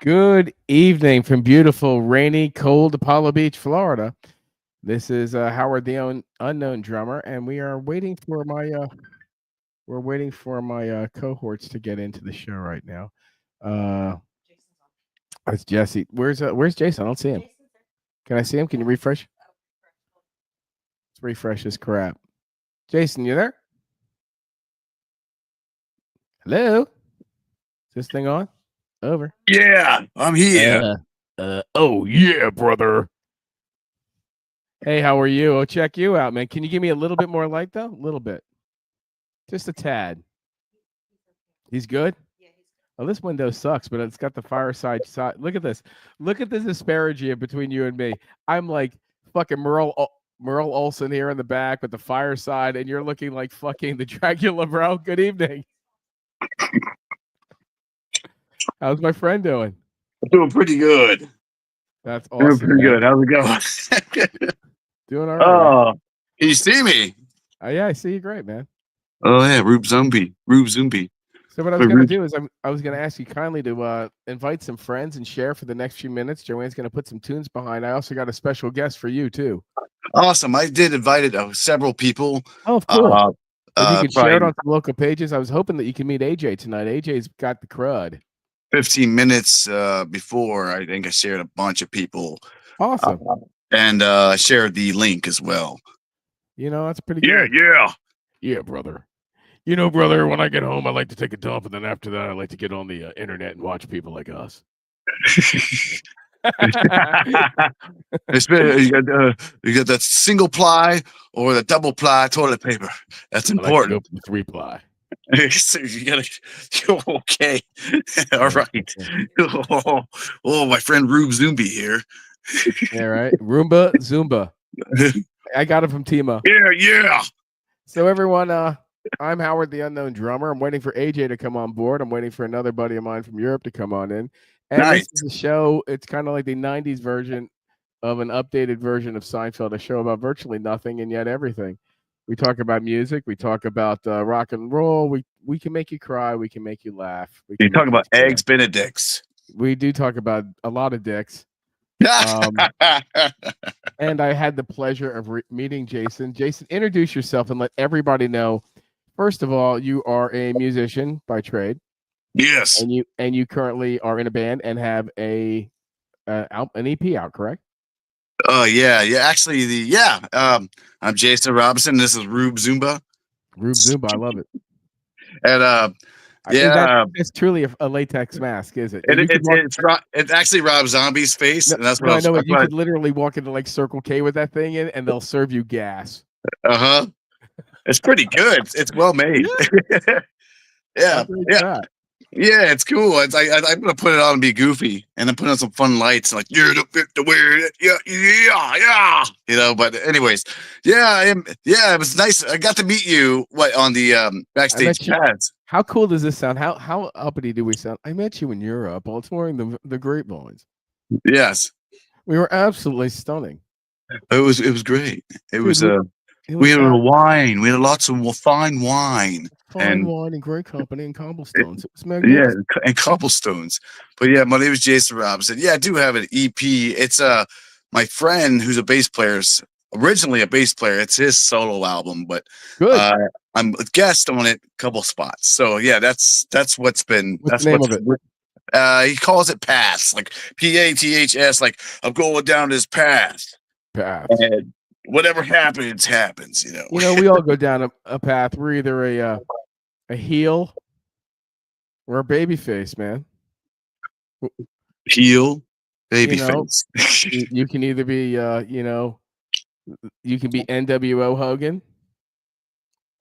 Good evening from beautiful, rainy, cold Apollo Beach, Florida. This is Howard the Unknown Drummer, and we are waiting for my cohorts to get into the show right now. Uh, it's Jesse. Where's Jason? I don't see him. Can I see him? Can you refresh? Let's refresh this crap. Jason, you there? Hello? Is this thing on? Over. Yeah, I'm here. Oh yeah, brother. Hey, how are you? I'll check you out, man. Can you give me a little bit more light though? A little bit. Just a tad. He's good? Oh, this window sucks, but it's got the fireside side. Look at this. Look at this disparity between you and me. I'm like fucking Merle Olsen here in the back with the fireside, and you're looking like fucking the Dracula, bro. Good evening. How's my friend doing? I'm doing pretty good. That's awesome. Doing pretty good. How's it going? Doing all right. Oh, can you see me? Yeah, I see you great, man. Oh yeah, Rube Zombie. So what I was going to do is I was going to ask you kindly to invite some friends and share for the next few minutes. Joanne's going to put some tunes behind. I also got a special guest for you too. Awesome. I did invited several people. Oh, cool. If you could share it on some local pages. I was hoping that you can meet AJ tonight. AJ's got the crud. 15 minutes before, I think I shared a bunch of people. Awesome. And shared the link as well. You know, that's pretty good. Yeah, brother. You know, brother, when I get home, I like to take a dump, and then after that, I like to get on the internet and watch people like us. You got that single ply or the double ply toilet paper. That's important. I like to go for the 3-ply. So you gotta. Okay, all right. Oh, my friend Rube Zumbi here. Yeah, right. Roomba Zumba. I got it from Timo. Yeah. So everyone, I'm Howard the Unknown Drummer. I'm waiting for AJ to come on board. I'm waiting for another buddy of mine from Europe to come on in. And nice. This is a show. It's kind of like the 90s version of an updated version of Seinfeld, a show about virtually nothing and yet everything. We talk about music. We talk about rock and roll. We can make you cry. We can make you laugh. You talk about eggs Benedicts. We do talk about a lot of dicks. And I had the pleasure of meeting Jason. Jason, introduce yourself and let everybody know. First of all, you are a musician by trade. Yes. And you currently are in a band and have an EP out, correct? Oh yeah. Actually, I'm Jason Robinson. This is Rube Zumba. Rube Zumba, I love it. And it's truly a latex mask, is it? It's actually Rob Zombie's face, and that's what I know. You could literally walk into like Circle K with that thing in, and they'll serve you gas. It's pretty good. It's well made. Yeah. Yeah, it's cool. It's I'm gonna put it on and be goofy, and then put on some fun lights, like you're the weird, yeah. You know. But anyways, it was nice. I got to meet you on the backstage pads. How cool does this sound? How uppity do we sound? I met you in Europe. I was wearing the grapevines. Yes, we were absolutely stunning. It was great. We had a wine. We had lots of fine wine. Wine and great company and cobblestones. It was magnificent. Yeah, and cobblestones. But yeah, my name is Jason Robinson. Yeah, I do have an EP. It's my friend who's a bass player, originally a bass player. It's his solo album, but I'm a guest on it a couple spots. So yeah, that's what's been. What's the name of it? He calls it Paths, like PATHS. Like I'm going down this path. And whatever happens, you know. You know, we all go down a path. We're either a heel or a baby face, man. Heel, baby face. You can either be you can be NWO Hogan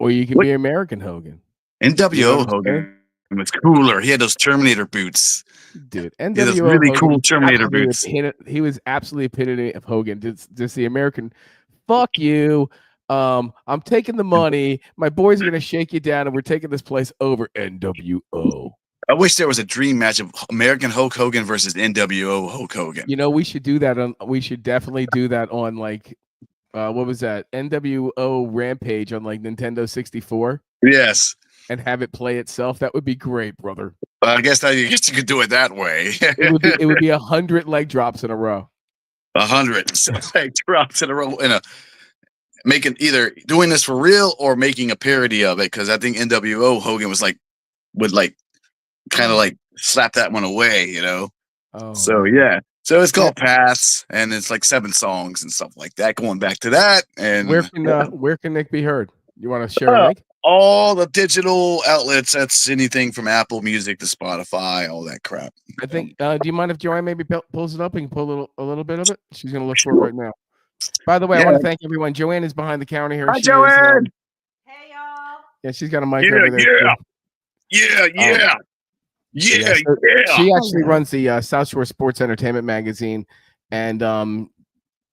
or you can be American Hogan. NWO Hogan was cooler. He had those Terminator boots. Dude, NWO those really Hogan, cool Terminator boots. He was absolutely epitome of Hogan. Just the American, fuck you. I'm taking the money. My boys are going to shake you down, and we're taking this place over. NWO. I wish there was a dream match of American Hulk Hogan versus NWO Hulk Hogan. You know, we should do that. We should definitely do that on like what was that? NWO Rampage on like Nintendo 64 Yes. and have it play itself. That would be great, brother. I guess you could do it that way. It would be 100 leg drops in a row. 100 leg drops in a row in a making either doing this for real or making a parody of it, because I think NWO Hogan was like would like kind of like slap that one away, you know. Oh, so yeah, so it's called Pass, and it's like 7 songs and stuff like that. Going back to that, and where can Nick be heard? You want to share a link? All the digital outlets. That's anything from Apple Music to Spotify, all that crap. I think. Do you mind if Joanne maybe pulls it up and pull a little bit of it? She's gonna look for it right now. By the way, I want to thank everyone. Joanne is behind the counter here. Hi, Joanne. Hey, y'all. Yeah, she's got a mic over there. Yeah. She actually runs the South Shore Sports Entertainment magazine, and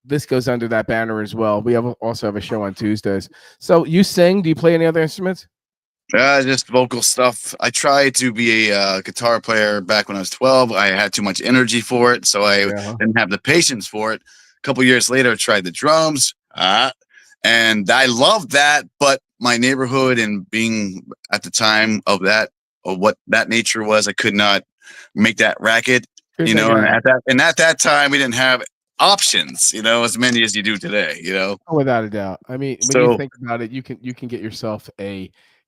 this goes under that banner as well. We also have a show on Tuesdays. So you sing? Do you play any other instruments? Just vocal stuff. I tried to be a guitar player back when I was 12. I had too much energy for it, so I didn't have the patience for it. A couple years later, I tried the drums, and I loved that. But my neighborhood and being at the time of what that nature was, I could not make that racket. You know, and at that time, we didn't have options, you know, as many as you do today, you know. Oh, without a doubt. I mean, when you think about it, you can get yourself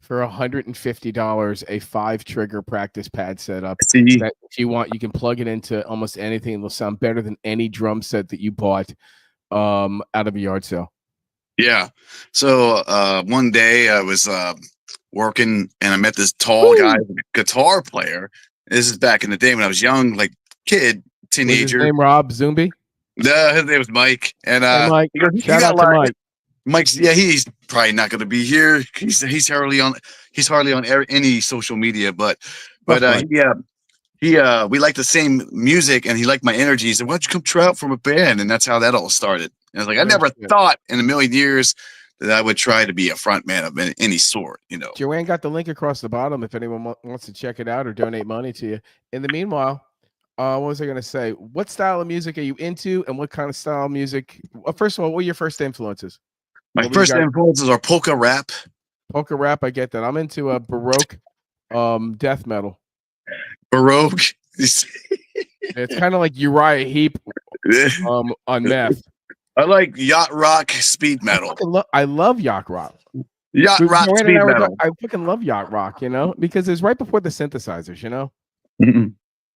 for $150 a 5-trigger practice pad setup. That if you want, you can plug it into almost anything. It'll sound better than any drum set that you bought out of a yard sale. Yeah. So one day I was working and I met this tall guy, guitar player. This is back in the day when I was young, like kid, teenager. Was his name Rob Zumbi? His name was Mike. And Mike, he goes, shout out to Mike. Mike's, he's probably not going to be here. He's hardly on any social media, but we like the same music, and he liked my energy. He said, "Why don't you come try out from a band?" And that's how that all started. And I was like, I never thought in a million years that I would try to be a front man of any sort, you know. Joanne got the link across the bottom if anyone wants to check it out or donate money to you. In the meanwhile, what was I going to say? What style of music are you into, and what kind of style of music? Well, first of all, what are your first influences? My first influences are polka rap. Polka rap, I get that. I'm into Baroque death metal. Baroque. It's kind of like Uriah Heep on meth. I like yacht rock speed metal. I love yacht rock. Yacht rock speed metal. I fucking love yacht rock, you know, because it's right before the synthesizers, you know.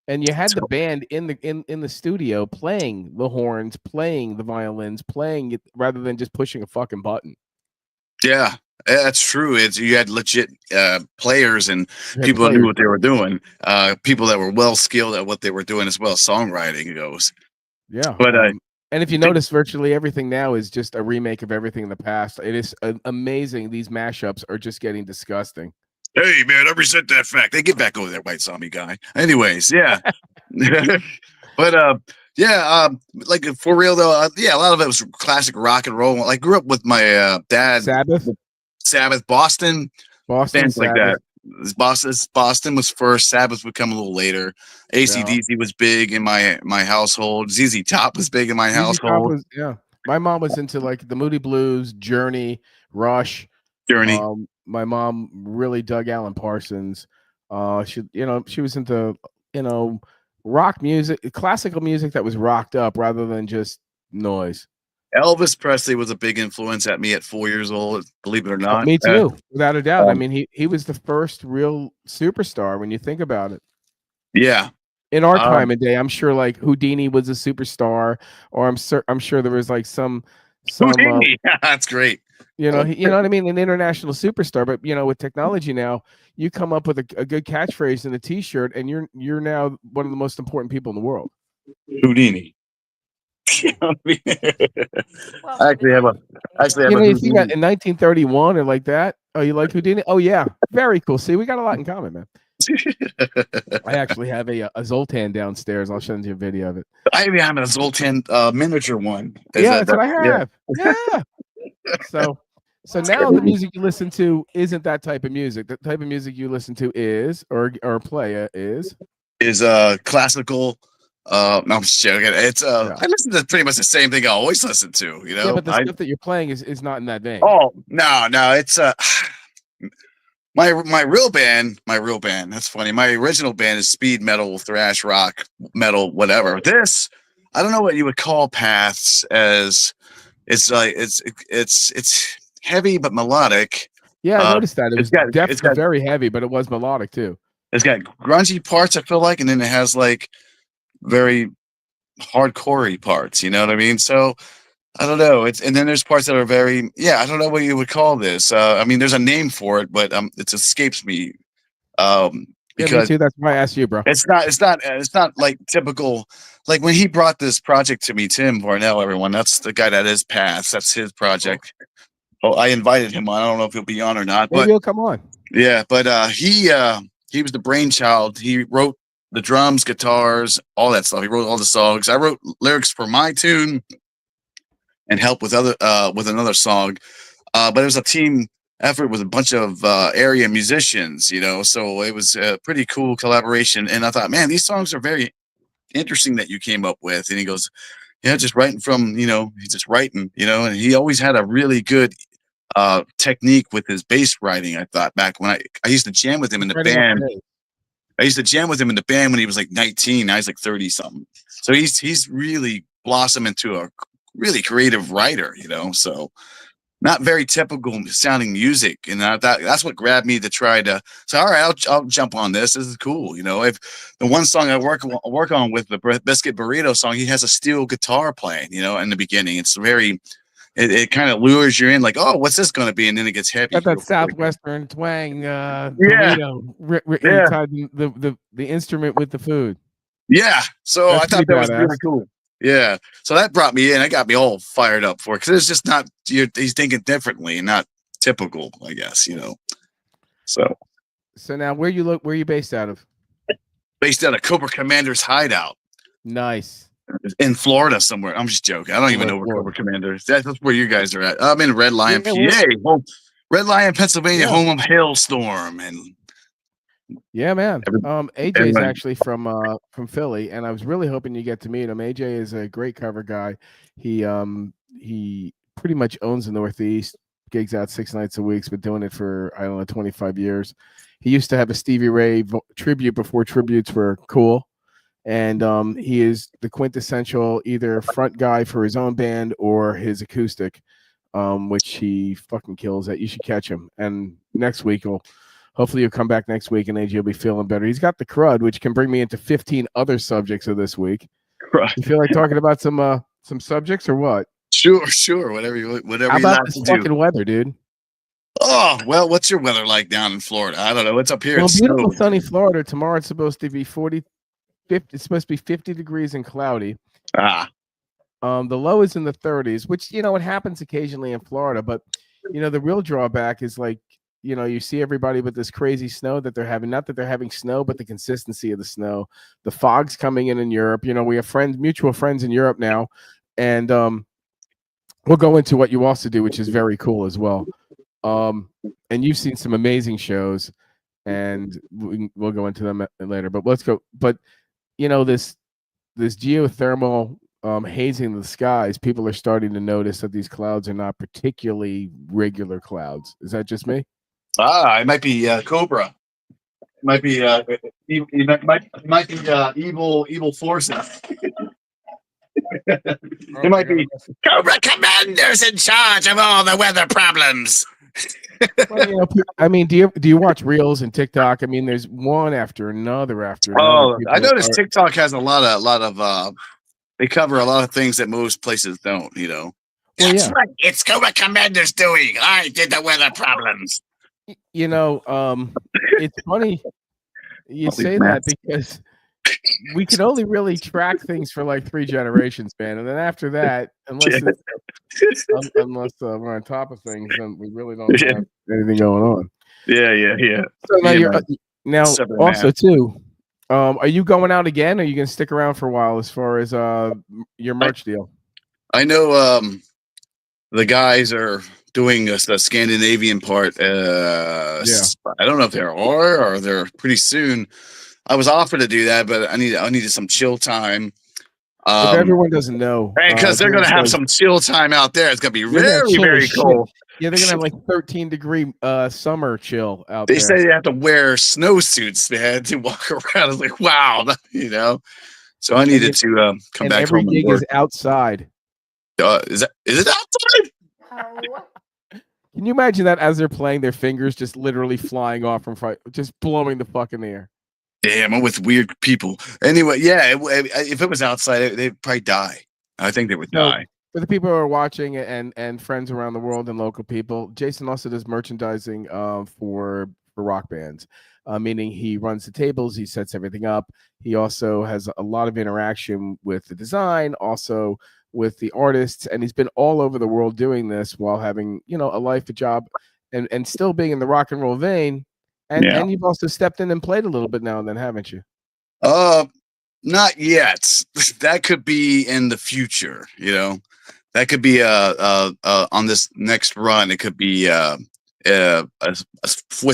And you had the band in the studio playing the horns, playing the violins, playing it rather than just pushing a fucking button. Yeah, that's true. You had legit players and people that knew what they were doing. People that were well skilled at what they were doing as well. Songwriting goes. Yeah, but and if you notice, virtually everything now is just a remake of everything in the past. It is amazing. These mashups are just getting disgusting. Hey man, I resent that fact. They get back over there, white zombie guy. Anyways, yeah. But like for real though, a lot of it was classic rock and roll. I grew up with my dad. Sabbath, Boston, bands like that. Boston was first. Sabbath would come a little later. AC/DC was big in my household. ZZ Top was big in my household. My mom was into like the Moody Blues, Journey, Rush. My mom really dug Alan Parsons. She was into rock music, classical music that was rocked up rather than just noise. Elvis Presley was a big influence at me at 4 years old, believe it or not. Me too, without a doubt. I mean, he was the first real superstar when you think about it. Yeah. In our time and day, I'm sure like Houdini was a superstar, or I'm sure there was like some Houdini. That's great. You know what I mean? An international superstar, but with technology now, you come up with a good catchphrase in a T-shirt, and you're now one of the most important people in the world. Houdini. You see that in 1931 or like that. Oh, you like Houdini? Oh yeah, very cool. See, we got a lot in common, man. I actually have a Zoltan downstairs. I'll send you a video of it. I even have a Zoltan miniature one. That's what I have. Yeah. So now the music you listen to isn't that type of music. The type of music you listen to is or play is classical No, I'm just joking. It's I listen to pretty much the same thing I always listen to. You know, Yeah, but the stuff that you're playing is not in that vein. Oh no, it's my real band. That's funny. My original band is speed metal, thrash rock, metal, whatever. This, I don't know what you would call Paths as. It's like it's heavy but melodic. Yeah, I noticed that. It was definitely got very heavy, but it was melodic too. It's got grungy parts, I feel like, and then it has like very hardcore parts. You know what I mean? So I don't know. And then there's parts that are very I don't know what you would call this. I mean, there's a name for it, but it escapes me. Because me too. That's why I asked you, bro. It's not like typical. Like when he brought this project to me, Tim Varnell, everyone. That's the guy that is Paths. That's his project. Oh, I invited him on. I don't know if he'll be on or not. Maybe he'll come on. Yeah, but he was the brainchild. He wrote the drums, guitars, all that stuff. He wrote all the songs. I wrote lyrics for my tune and helped with another song. But it was a team effort with a bunch of area musicians, you know. So it was a pretty cool collaboration. And I thought, man, these songs are very interesting that you came up with. And he goes, yeah, just writing from, you know, he's just writing, you know. And he always had a really good technique with his bass writing. I thought back when I used to jam with him in the band. I used to jam with him in the band when he was like 19. Now he's like 30 something. So he's really blossomed into a really creative writer, you know. So not very typical sounding music, and that's what grabbed me to try to say, all right, I'll jump on this. This is cool, you know. If the one song I work on with the Biscuit Burrito song, he has a steel guitar playing, you know, in the beginning. It's very it kind of lures you in, like, oh, what's this going to be? And then it gets heavy. Got that southwestern twang, burrito, tied the instrument with the food. Yeah, so I thought that was really cool. Yeah, so that brought me in. It got me all fired up for it because it's just not. He's thinking differently and not typical, I guess, you know. So now, where you based out of? Based out of Cobra Commander's hideout. Nice. In Florida somewhere. I'm just joking. I don't even know where Cobra Commander is. That's where you guys are at. I'm in Red Lion, PA. Red Lion, Pennsylvania, home of Hailstorm. And yeah, man. AJ is actually from Philly, and I was really hoping you get to meet him. AJ is a great cover guy. He pretty much owns the Northeast, gigs out 6 nights a week. He's been doing it for, I don't know, 25 years. He used to have a Stevie Ray tribute before tributes were cool. And he is the quintessential either front guy for his own band or his acoustic, which he fucking kills at. You should catch him. And next week, hopefully you'll come back next week and AJ will be feeling better. He's got the crud, which can bring me into 15 other subjects of this week. Right. You feel like talking about some subjects or what? Sure. Whatever How about this fucking weather, dude? Oh, well, what's your weather like down in Florida? I don't know. It's up here. Well, beautiful sunny Florida. Tomorrow it's supposed to be 50. It's supposed to be 50 degrees and cloudy. The low is in the 30s, which, you know, it happens occasionally in Florida. But, you know, the real drawback is like, you know, you see everybody with this crazy snow that they're having. Not that they're having snow, but the consistency of the snow. The fog's coming in Europe. You know, we have mutual friends in Europe now. And we'll go into what you also do, which is very cool as well. And you've seen some amazing shows, and we'll go into them later. But let's go. But you know, this geothermal hazing the skies, people are starting to notice that these clouds are not particularly regular clouds. Is that just me? It might be Cobra. It might be evil forces. It might be Cobra Commander's in charge of all the weather problems. Well, you know, I mean, do you watch Reels and TikTok? I mean, there's one after another after another. Oh, I noticed TikTok has a lot of they cover a lot of things that most places don't, you know. Well, that's right. It's Cobra Commander's doing. I did the weather problems. You know, it's funny you say that because we can only really track things for like 3 generations, man. And then after that, unless we're on top of things, then we really don't have anything going on. Yeah. So now also too, are you going out again? Or are you going to stick around for a while as far as your merch deal? I know the guys are doing the Scandinavian part. I don't know if they are or they're pretty soon. I was offered to do that, but I needed some chill time. If everyone doesn't know, and because they're gonna have some chill time out there, it's gonna be very, very cold. Yeah, they're gonna have like 13-degree summer chill out They there. say they have to wear snowsuits, man, to walk around. I was like, wow, you know. So I needed to come back every home. Every gig is outside. Is it outside? Can you imagine that as they're playing, their fingers just literally flying off from just blowing the fucking air? Damn, I'm with weird people. Anyway, yeah, if it was outside, they'd probably die. I think they would die. For the people who are watching and friends around the world and local people, Jason also does merchandising for rock bands, meaning he runs the tables, he sets everything up. He also has a lot of interaction with the design, also with the artists, and he's been all over the world doing this while having, a life, a job, and still being in the rock and roll vein. And you've also stepped in and played a little bit now and then, haven't you? Not yet. That could be in the future, That could be on this next run. It could be with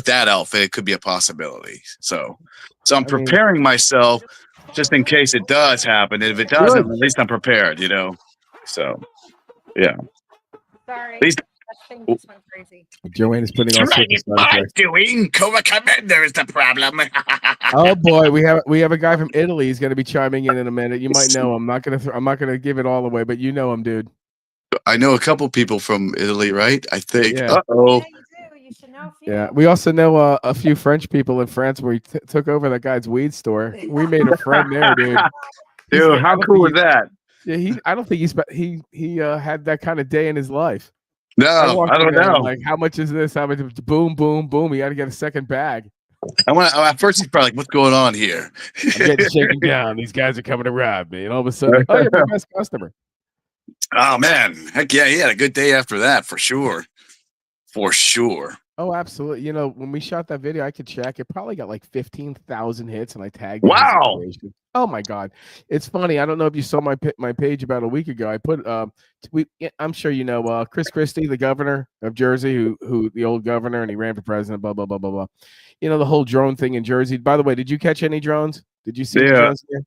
that outfit. It could be a possibility. So I'm preparing myself just in case it does happen. And if it doesn't, at least I'm prepared. So yeah. Sorry. At least thing just went crazy. Joanne is putting on doing Cobra Commander is the problem. Oh boy, we have a guy from Italy. He's going to be chiming in a minute. You might know him. I'm not gonna give it all away, but you know him, dude. I know a couple people from Italy, right? I think. Yeah. Uh-oh. Yeah, you do. You should know a few. Yeah, we also know a few French people in France where he took over that guy's weed store. We made a friend there, dude. Dude, how cool was that? Yeah, I don't think he had that kind of day in his life. No, I don't know. Like, how much is this? How much? Boom, boom, boom. He got to get a second bag. At first, he's probably like, "What's going on here?" I'm getting shaken down. These guys are coming to rob me, and all of a sudden, oh, you're my best customer. Oh man, heck yeah, he had a good day after that for sure. For sure. Oh, absolutely. When we shot that video, I could check. It probably got like 15,000 hits, and I tagged. Wow. Oh my God, it's funny. I don't know if you saw my page about a week ago. I put I'm sure you know Chris Christie, the governor of Jersey, who the old governor, and he ran for president. Blah blah blah blah blah. The whole drone thing in Jersey. By the way, did you catch any drones? Did you see drones here?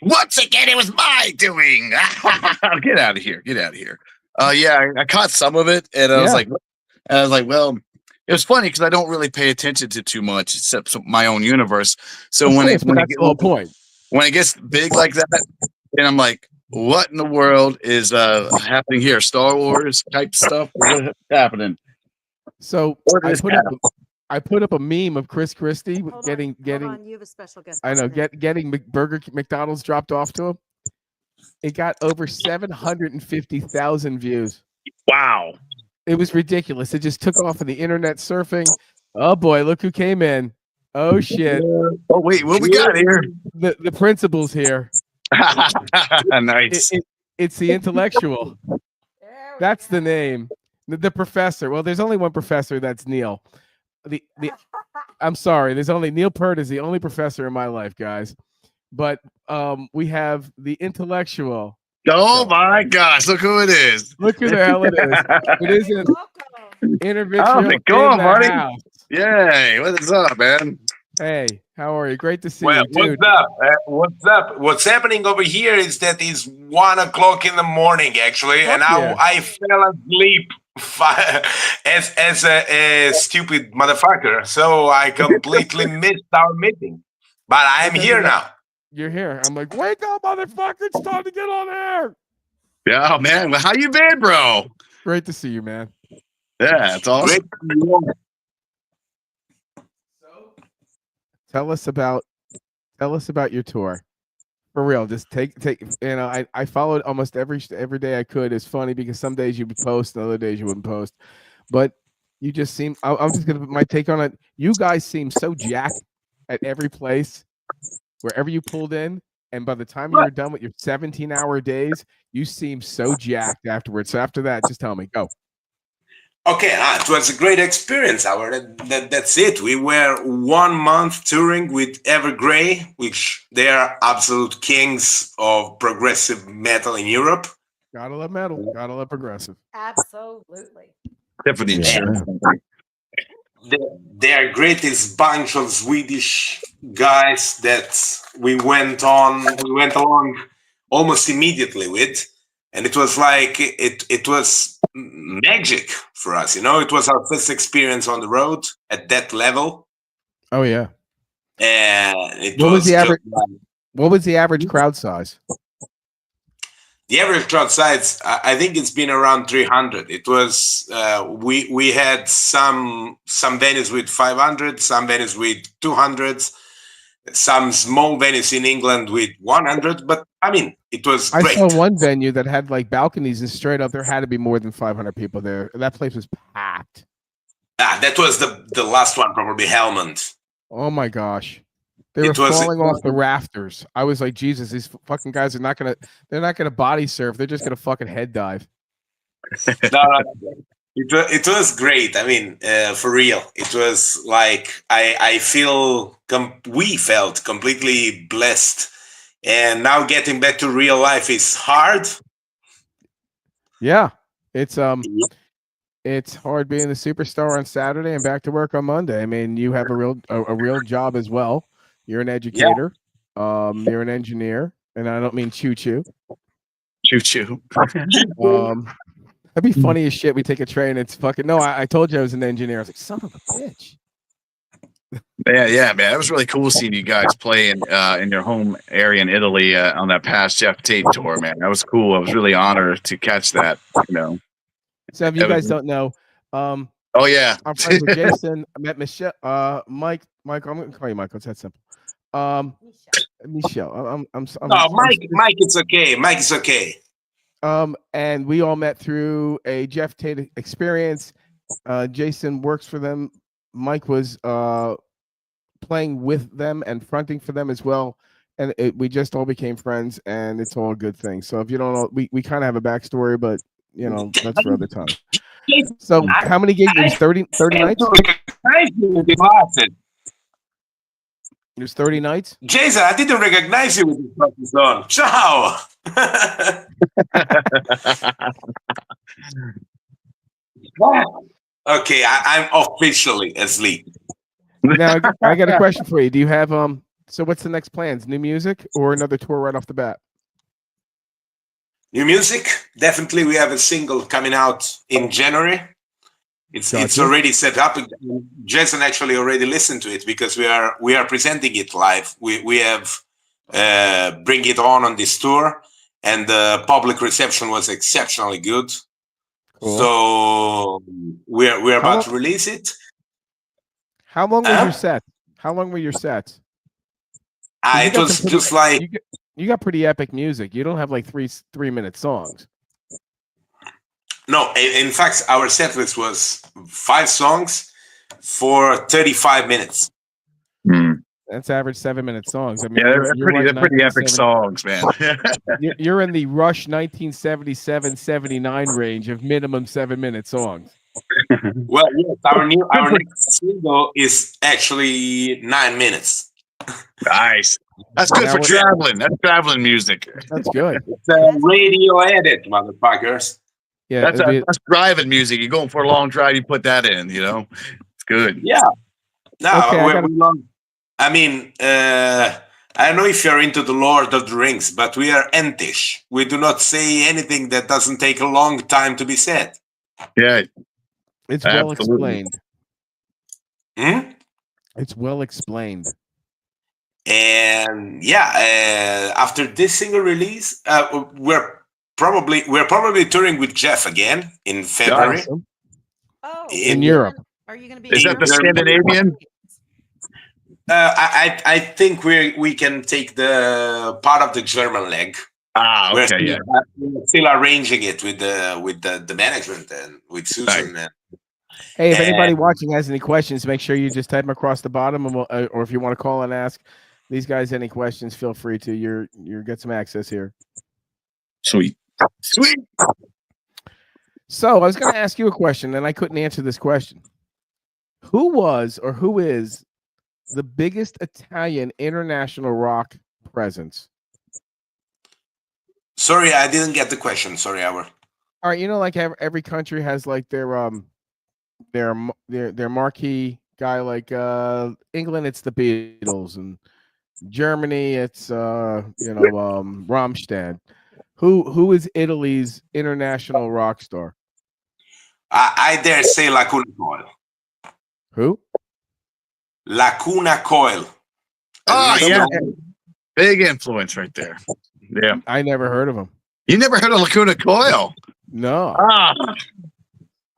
Once again, it was my doing. Get out of here! Get out of here! Yeah, I caught some of it, and I was like, well, it was funny because I don't really pay attention to too much except my own universe. So that's the whole point. When it gets big like that, and I'm like, what in the world is happening here? Star Wars type stuff? What's happening? So I put up a meme of Chris Christie getting. You have a special guest. I know, getting McDonald's dropped off to him. It got over 750,000 views. Wow. It was ridiculous. It just took off on the internet surfing. Oh boy, look who came in. Oh shit. Oh wait, what we got here? The principal's here. Nice. It's the intellectual. That's the name. The professor. Well, there's only one professor. That's Neil. I'm sorry. There's only Neil Peart is the only professor in my life, guys. But we have the intellectual. Oh my gosh! Look who it is. Look who the hell it is. It isn't Intervention. Go on, buddy. Yay! What is up, man? Hey, how are you? Great to see you. Dude. What's up? What's happening over here is that it's 1 o'clock in the morning, actually, and I fell asleep as a stupid motherfucker, so I completely missed our meeting. But I'm here now. You're here. I'm like, wake up, motherfucker! It's time to get on air. Yeah, oh, man. Well, how you been, bro? Great to see you, man. Yeah, it's awesome. Tell us about your tour. For real, just take. I followed almost every day I could. It's funny because some days you would post, and other days you wouldn't post. But you just seem. I'm just gonna put my take on it. You guys seem so jacked at every place, wherever you pulled in, and by the time you were done with your 17-hour days, you seem so jacked afterwards. So after that, just tell me. Go. Okay, it was a great experience, Howard. That's it. We were 1 month touring with Evergrey, which they are absolute kings of progressive metal in Europe. Gotta love metal. Gotta love progressive. Absolutely. Definitely. their greatest bunch of Swedish guys that we went along almost immediately with, and it was like it was magic for us. You know, it was our first experience on the road at that level. Oh yeah. And what was the average? What was the average crowd size? The average crowd size, I think it's been around 300. It was we had some venues with 500, some venues with 200s, some small venues in England with 100. But I mean, it was great. I saw one venue that had like balconies, and straight up there had to be more than 500 people there. That place was packed. That was the last one, probably Helmond. Oh my gosh. They were falling off the rafters. I was like, Jesus, these fucking guys are not they're not gonna body surf. They're just gonna fucking head dive. No, it was great. I mean, for real, it was like we felt completely blessed. And now getting back to real life is hard. Yeah, it's hard being the superstar on Saturday and back to work on Monday. I mean, you have a real job as well. You're an educator. Yeah. You're an engineer, and I don't mean choo-choo. Choo-choo. That'd be funny as shit. We take a train. It's fucking no. I told you I was an engineer. I was like, son of a bitch. Yeah, man. It was really cool seeing you guys play in your home area in Italy on that past Jeff Tate tour, man. That was cool. I was really honored to catch that. You know. So if you guys don't know, oh yeah, I'm friends with Jason. I met Michelle, Mike. I'm gonna call you Michael. It's that simple. Michelle. Mike. It's okay. Mike is okay. And we all met through a Jeff Tate experience. Jason works for them. Mike was playing with them and fronting for them as well. And we just all became friends, and it's all a good thing. So if you don't know, we kind of have a backstory, but you know, that's for other time. So how many gigs? It was 30 nights? It was 30 nights? Jason, I didn't recognize you with this fucking song. Ciao! Okay, I'm officially asleep. Now, I got a question for you. Do you have, so what's the next plans? New music or another tour right off the bat? New music? Definitely. We have a single coming out in January. It's already set up. Jason actually already listened to it because we are presenting it live. We have bring it on this tour, and the public reception was exceptionally good. Cool. So we're about to release it. How long was your set? How long were your sets? It was just like you got pretty epic music. You don't have like 3-minute songs. No, in fact, our set list was 5 songs for 35 minutes. Mm. That's average 7-minute songs. I mean, yeah, they're pretty epic songs, man. You're in the Rush 1977-79 range of minimum 7-minute songs. Well, yes, our next single is actually 9 minutes. Nice. That's good for traveling. That's traveling music. That's good. It's a radio edit, motherfuckers. Yeah, that's driving music. You're going for a long drive, you put that in, you know. It's good. Yeah. No, okay, I mean, I don't know if you're into the Lord of the Rings, but we are Entish. We do not say anything that doesn't take a long time to be said. Yeah. It's well explained. Hmm? It's well explained. And yeah, after this single release, we're probably touring with Jeff again in February. Awesome. In Europe. Are you going to be? Is that the Scandinavian? I think we can take the part of the German leg. Ah, okay, we're still arranging it with the management and with Susan. Right. Hey, if anybody watching has any questions, make sure you just type them across the bottom, and or if you want to call and ask these guys any questions, feel free to. You get some access here. Sweet. So I was going to ask you a question, and I couldn't answer this question. Who was or who is the biggest Italian international rock presence? Sorry, I didn't get the question. Sorry, Howard. All right, you know, like every country has like their their marquee guy. Like England, it's the Beatles, and Germany, it's Rammstein. Who is Italy's international rock star? I dare say Lacuna Coil. Who? Lacuna Coil. Oh yeah, big influence right there. Yeah, I never heard of him. you never heard of Lacuna Coil? No. Ah,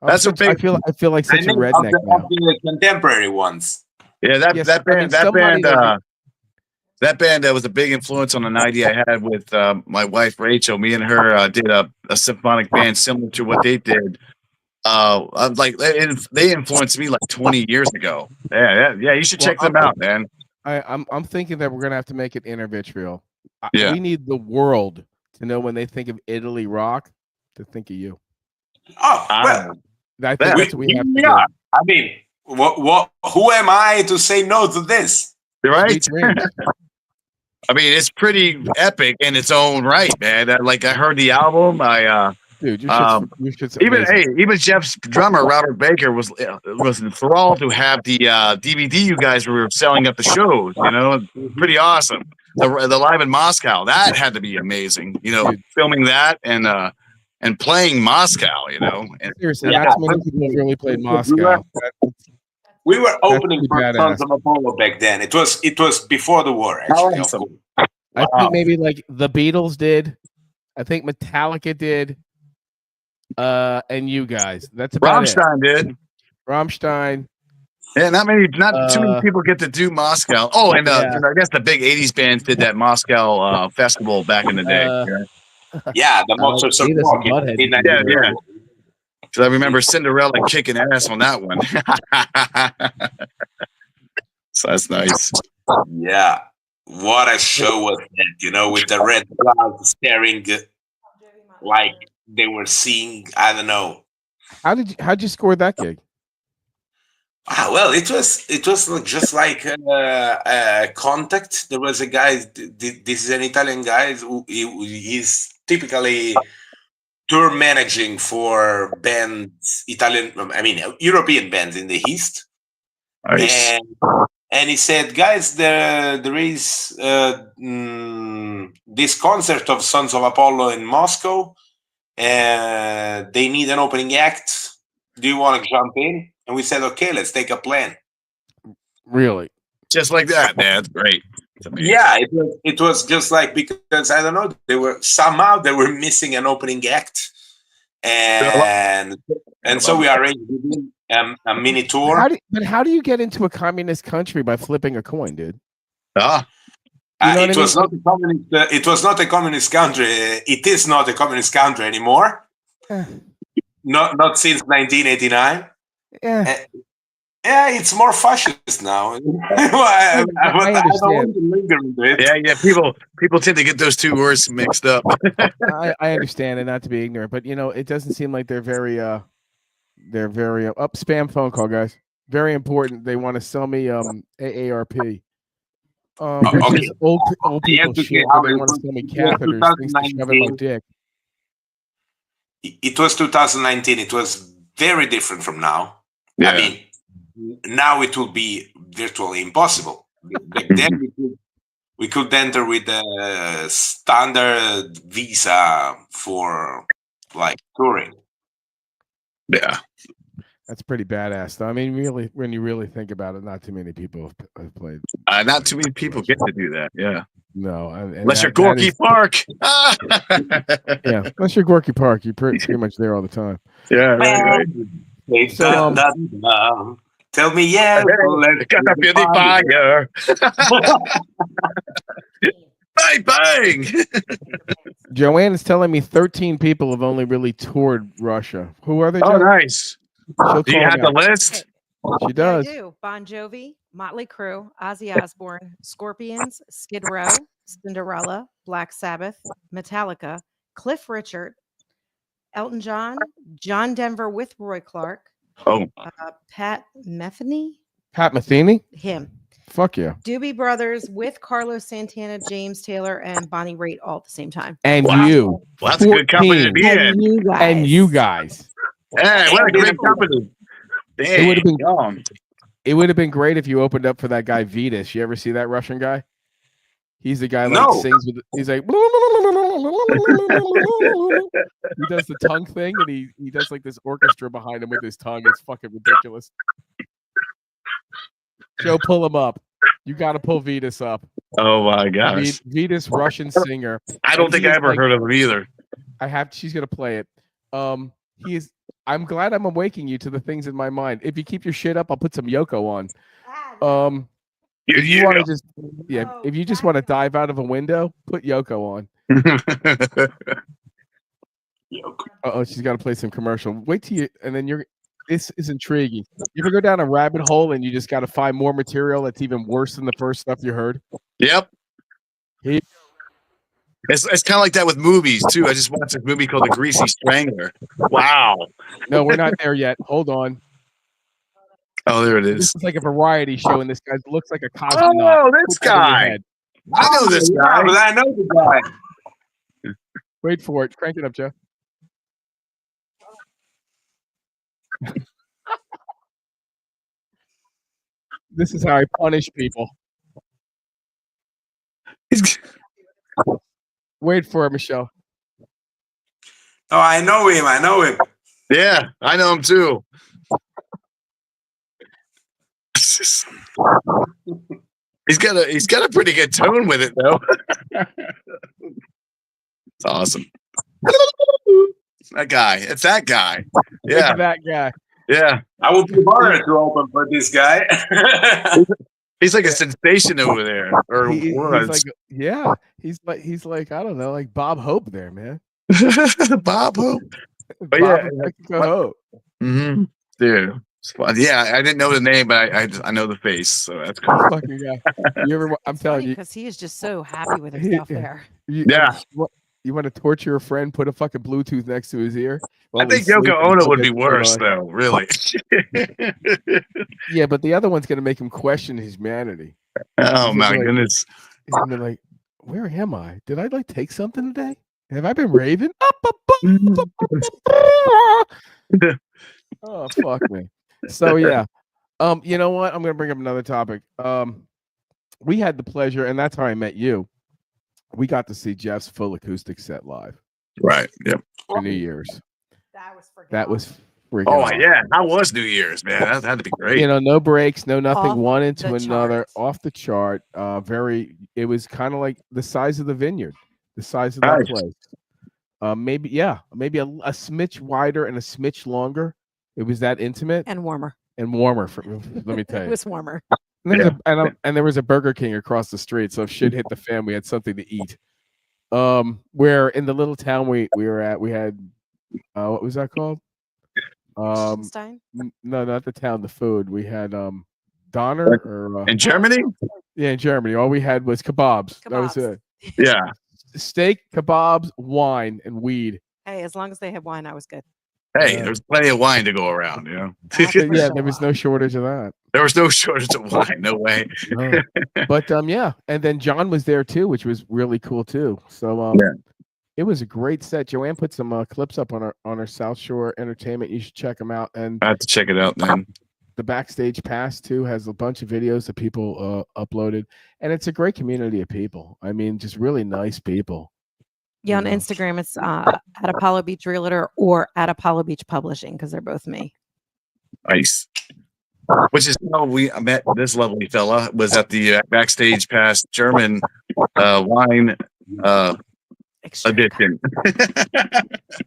that's a big. I feel like such a redneck of now. the contemporary ones. Yeah, that Yes, that I mean, band that somebody band that- that band was a big influence on an idea I had with my wife Rachel. Me and her did a symphonic band similar to what they did. They influenced me like 20 years ago. Yeah. You should check them out, man. I'm thinking that we're gonna have to make it intervitrial. Yeah. We need the world to know when they think of Italy rock to think of you. Oh, well, I think that's what we have to do. I mean, what? Who am I to say no to this? Right? Sweet dreams. I mean, it's pretty epic in its own right, man. I heard the album. Dude, you should Even Jeff's drummer Robert Baker was enthralled to have the DVD you guys were selling at the shows. You know, pretty awesome. The live in Moscow, that had to be amazing. You know, filming that and playing Moscow. You know, and, seriously, not too many people have really played Moscow. We were opening for badass. Sons of Apollo back then. It was before the war, actually. Awesome. I think maybe like the Beatles did. I think Metallica did. And you guys. That's about Rammstein did. Rammstein. Yeah, not too many people get to do Moscow. Oh, and I guess the big '80s bands did that Moscow festival back in the day. Yeah, the Monsters of Rock. Yeah. Because I remember Cinderella kicking ass on that one. So that's nice. Yeah, what a show was that? You know, with the red clouds staring like they were seeing. I don't know. How'd you score that gig? Well, it was just like Contact. There was a guy. This is an Italian guy. He's typically tour managing for bands, European bands in the East. Nice. And he said, guys, there is this concert of Sons of Apollo in Moscow. They need an opening act. Do you want to jump in? And we said, okay, let's take a plan. Really? Just like that, man. That's great. Yeah, it was just like, because I don't know, they were missing an opening act, and so we arranged a mini tour. How do you get into a communist country by flipping a coin, dude? It was not a communist. It was not a communist country. It is not a communist country anymore. Not since 1989. Yeah. Yeah, it's more fascist now. I don't want to linger into it. Yeah. People tend to get those two words mixed up. I understand, and not to be ignorant, but it doesn't seem like they're very spam phone call, guys. Very important. They want to sell me AARP. Okay. Old people shit. They want to sell me catheters, things to shove in my dick. It was 2019. It was very different from now. Yeah. I mean, now it will be virtually impossible. Back then, we could enter with a standard visa for like touring. Yeah. That's pretty badass, though. I mean, really, when you really think about it, not too many people have played. Not too many people get to do that. Yeah. No, unless you're Gorky Park. Yeah, unless you're Gorky Park, you're pretty much there all the time. Yeah. Right. So, tell me, yeah. Let's cut up in the fire. Bang, bang. Joanne is telling me 13 people have only really toured Russia. Who are they? Oh, nice. Do you have the list? She does. I do. Bon Jovi, Motley Crue, Ozzy Osbourne, Scorpions, Skid Row, Cinderella, Black Sabbath, Metallica, Cliff Richard, Elton John, John Denver with Roy Clark. Oh. Pat Metheny. Pat Metheny? Him. Fuck yeah. Doobie Brothers with Carlos Santana, James Taylor, and Bonnie Raitt all at the same time. And wow. you. Well, that's a good company to be in. And you guys. And you guys. Hey, what a great company. Dang, It would have been young. It would have been great if you opened up for that guy Vitas. You ever see that Russian guy? He's the guy like No. sings with. He's like he does the tongue thing, and he does like this orchestra behind him with his tongue. It's fucking ridiculous. Joe, pull him up. You got to pull Vitas up. Oh my gosh. Vitas, Russian singer. I don't think I ever heard of him either. She's gonna play it. He is. I'm glad I'm awaking you to the things in my mind. If you keep your shit up, I'll put some Yoko on. If you want to just, if you just want to dive out of a window, put Yoko on. Oh, she's got to play some commercial. Wait till you, and then this is intriguing. You ever go down a rabbit hole and you just got to find more material that's even worse than the first stuff you heard? Yep. It's kind of like that with movies too. I just watched a movie called The Greasy Strangler. Wow. No, we're not there yet. Hold on. Oh, there it This is. is like a variety show, and this guy looks like a cosmonaut. Oh, this Put that in your guy. head. I know this Yeah, guy. but I know the guy. Wait for it. Crank it up, Joe. This is how I punish people. Wait for it, Michelle. Oh, I know him. I know him. Yeah, I know him too. He's got a pretty good tone with it though. It's awesome. That guy. It's that guy. Look Yeah. at that guy. Yeah. I would be honored to open for this guy. He's like a sensation over there. Or He's was. like, yeah, he's like I don't know, like Bob Hope there, man. Bob Hope. But Bob yeah, and Mexico Hope. Mm-hmm. Dude. Yeah, I didn't know the name, but I know the face, so that's cool. Fucking guy. You ever? I'm telling you, because he is just so happy with himself there. Yeah. You want to torture a friend? Put a fucking Bluetooth next to his ear. I think Yoko Ono would be worse, though. Really. Yeah, but the other one's gonna make him question his humanity. Oh my goodness. He's gonna be like, where am I? Did I like take something today? Have I been raving? Oh fuck me. So yeah. You know what? I'm gonna bring up another topic. We had the pleasure, and that's how I met you. We got to see Jeff's full acoustic set live. Right. Yep. For New Year's. That was freaking Oh awesome. yeah. How was New Year's, man? That had to be great. You know, no breaks, no nothing, Off one into the another, charts. off the chart. It was kind of like the size of the vineyard, the size of that Nice. place. Maybe a smidge wider and a smidge longer. It was that intimate and warmer. and warmer. Let me tell It you. was warmer. And there was a Burger King across the street, so if shit hit the fan, we had something to eat. Where in the little town we were at, we had what was that called? Stein? No, not the town, the food. We had Donner or In Germany? yeah, in Germany. All we had was kebabs. That was Kebabs. it. Yeah. Steak, kebabs, wine, and weed. Hey, as long as they had wine, I was good. Hey, Yeah. there's plenty of wine to go around, you know. Yeah, there was no shortage of that. There was no shortage of wine. No way. No. But yeah, and then John was there too, which was really cool too. So Yeah. it was a great set. Joanne put some clips up on our South Shore Entertainment. You should check them out. And I have to check it out then. the Backstage Pass too has a bunch of videos that people uploaded, and it's a great community of people. I mean, just really nice people. Yeah, on Yeah. Instagram, it's at Apollo Beach Realtor or at Apollo Beach Publishing because they're both me. Nice. Which is how we met this lovely fella, was at the Backstage Pass German wine Extreme edition.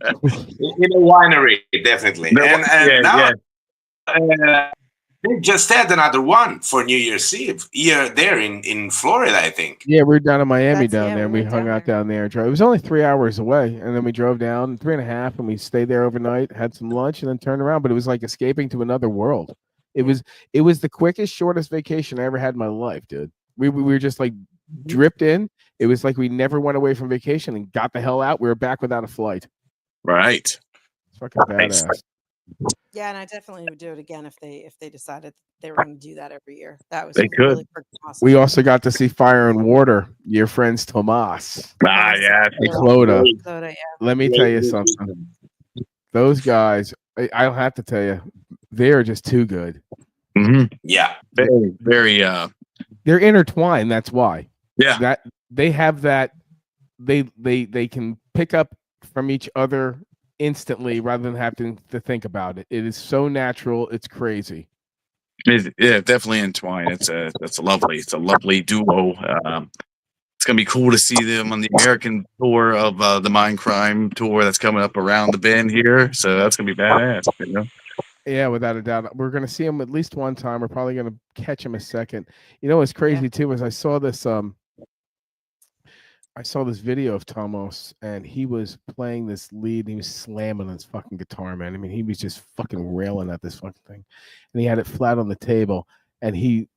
In a winery, definitely. No, and now they just had another one for New Year's Eve here there in Florida, I think. Yeah, we were down in Miami That's- yeah, there. we We went hung down out down there. It was only 3 hours away, and then we drove down 3.5, and we stayed there overnight, had some lunch, and then turned around. But it was like escaping to another world. It was the quickest, shortest vacation I ever had in my life, dude. We were just like dripped in. It was like we never went away from vacation and got the hell out. We were back without a flight. Right. It's fucking Nice. badass. Yeah, and I definitely would do it again if they decided they were going to do that every year. That was They could. really freaking awesome. We also got to see Fire and Water. Your friends Tomas Yeah. and Clota. Soda, yeah. Let me tell you something. Those guys, I'll have to tell you, They are just too good. Yeah. Very, very. They're intertwined. That's why. Yeah. That they have that. They can pick up from each other instantly rather than having to think about it. It is so natural. It's crazy. Yeah, definitely entwined. It's a lovely duo. It's gonna be cool to see them on the American tour of the Mindcrime tour that's coming up around the bend here. So that's gonna be badass. You know? Yeah, without a doubt. We're gonna see him at least one time. We're probably gonna catch him a second. You know what's crazy too is I saw this video of Tomos, and he was playing this lead. And he was slamming on his fucking guitar, man. I mean, he was just fucking railing at this fucking thing, and he had it flat on the table. And he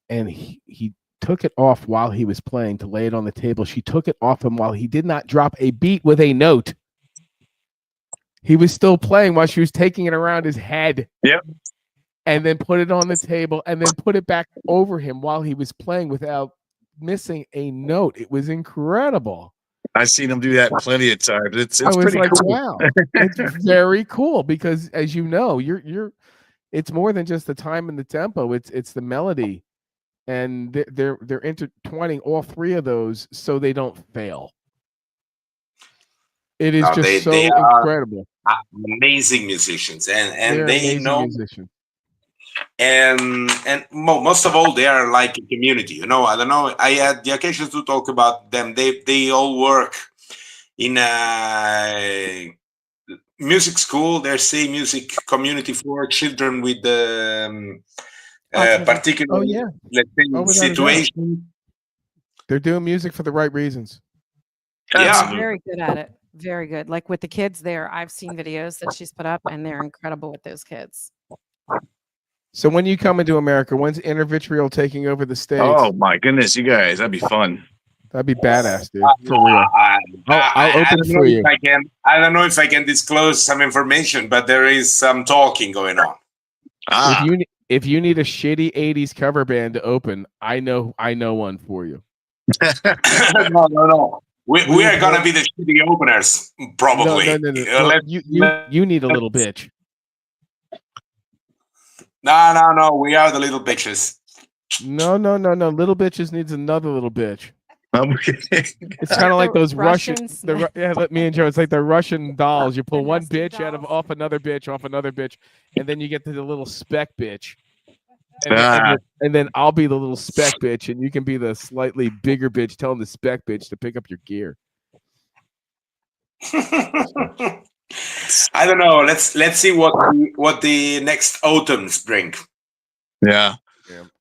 took it off while he was playing to lay it on the table. She took it off him while he did not drop a beat with a note. He was still playing while she was taking it around his head. Yep. And then put it on the table, and then put it back over him while he was playing without missing a note. It was incredible. I've seen him do that plenty of times. It's pretty like, cool. Wow, it's very cool because, as you know, you're. It's more than just the time and the tempo. It's the melody, and they're intertwining all three of those so they don't fail. It is just they incredible. Amazing musicians, and they know. Musicians. And most of all, they are like a community. You know, I don't know. I had the occasion to talk about them. They all work in a music school. There's a music community for children with particular, let's say, situation. They're doing music for the right reasons. Yeah, very good at it. Very good. Like with the kids there, I've seen videos that she's put up, and they're incredible with those kids. So when you come into America, when's Intervitriol taking over the stage? Oh my goodness, you guys, that'd be fun. That'd be badass, dude. For real. I'll open it for you. I don't know if I can disclose some information, but there is some talking going on. If you need a shitty 80s cover band to open, I know one for you. No. We are gonna be the shitty openers, probably. No. You need a little bitch. No. We are the little bitches. No. Little bitches needs another little bitch. It's kind of like those Russians. Let me and Joe. It's like the Russian dolls. You pull one bitch off another bitch, and then you get to the little speck bitch. And then I'll be the little speck bitch, and you can be the slightly bigger bitch telling the speck bitch to pick up your gear. I don't know. Let's see what the next autumns bring. Yeah.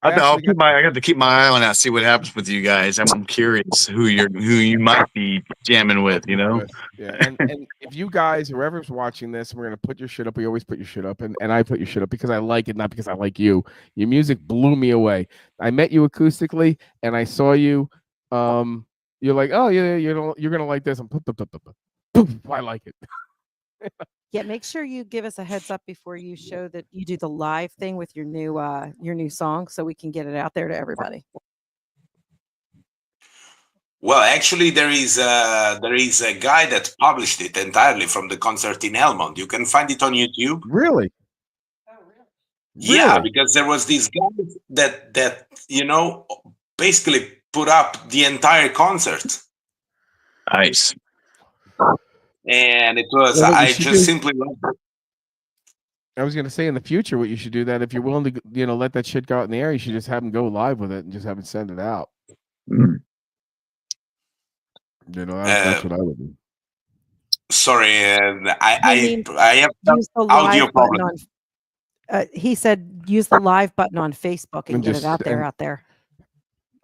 I got to keep my eye on that. See what happens with you guys. I'm curious who you might be jamming with. You know. Yeah. And if you guys, whoever's watching this, we're gonna put your shit up. We always put your shit up, and I put your shit up because I like it, not because I like you. Your music blew me away. I met you acoustically, and I saw you. You're like, oh yeah, you're gonna like this. And I like it. Yeah, make sure you give us a heads up before you show that you do the live thing with your new song, so we can get it out there to everybody. Well, actually, there is a guy that published it entirely from the concert in Elmont. You can find it on YouTube. Really? Yeah, because there was this guy that basically put up the entire concert. Nice. And it was, I just simply loved it. I was going to say in the future, what you should do that if you're willing to, let that shit go out in the air, you should just have them go live with it and just have it send it out. Mm. That's what I would do. Sorry, I have some audio problem. He said use the live button on Facebook and get it out there.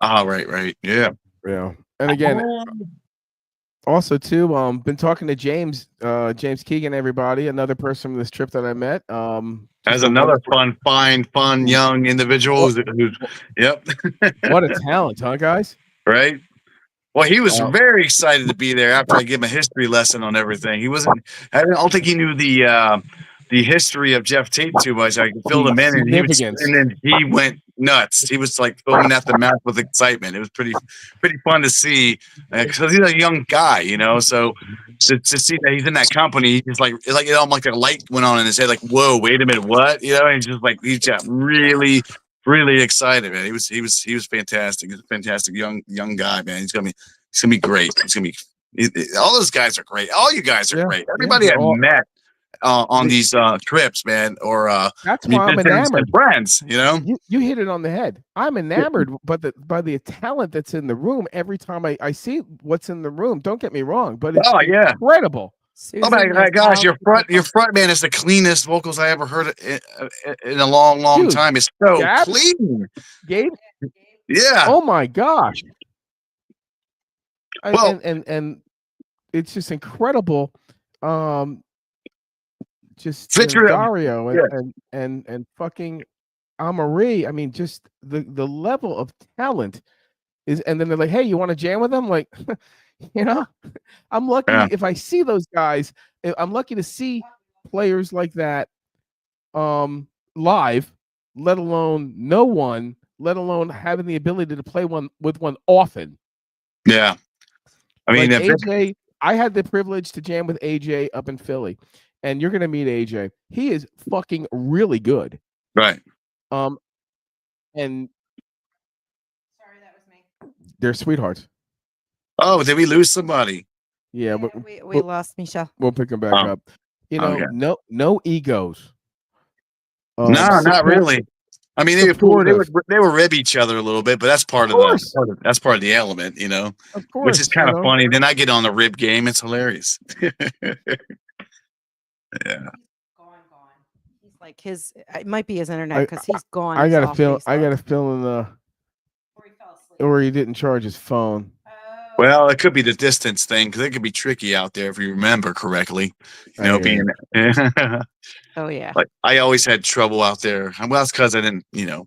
Oh, right. Yeah. And again, also too, been talking to James Keegan, everybody, another person from this trip that I met. As another fun young individual who's yep. What a talent, huh, guys? Right. Well, he was very excited to be there after I gave him a history lesson on everything. I don't think he knew the history of Jeff Tate too much. I filled him in, and then he went nuts. He was like foaming at the mouth with excitement. It was pretty fun to see because he's a young guy, you know. So to see that he's in that company, he's just like it almost like a light went on in his head. Like, whoa, wait a minute, what? You know, and he's just like he's got really excited, man. He was fantastic. He's a fantastic young guy, man. He's gonna be great. All those guys are great. All you guys are great. Everybody I've met on these trips, man, or that's why I'm enamored. Friends, you know. You hit it on the head. I'm enamored, but by the talent that's in the room. Every time I see what's in the room, don't get me wrong, but it's incredible. Susan, oh my gosh, your front man is the cleanest vocals I ever heard in a long Dude, time. It's so clean. Gabe? Yeah. Oh my gosh. Well, and it's just incredible. Just Dario and fucking Amari. I mean, just the level of talent is, and then they're like, "Hey, you want to jam with them?" Like, you know, I'm lucky if I see those guys. I'm lucky to see players like that live, let alone know one, let alone having the ability to play with one often. Yeah, I mean, like AJ, I had the privilege to jam with AJ up in Philly. And you're gonna meet AJ. He is fucking really good. Right. And sorry, that was me. They're sweethearts. Oh, did we lose somebody? Yeah, we lost Michelle. We'll pick them back up. You know, no egos. No, not really. I mean, they were rib each other a little bit, but that's part of the element, you know. Of course, which is kind of funny. Then I get on the rib game. It's hilarious. Yeah. Gone. He's like it might be his internet because he's gone. I got a feeling or he didn't charge his phone. Well, it could be the distance thing because it could be tricky out there if you remember correctly. You know, oh yeah. Like I always had trouble out there. Well, that's because I didn't, you know,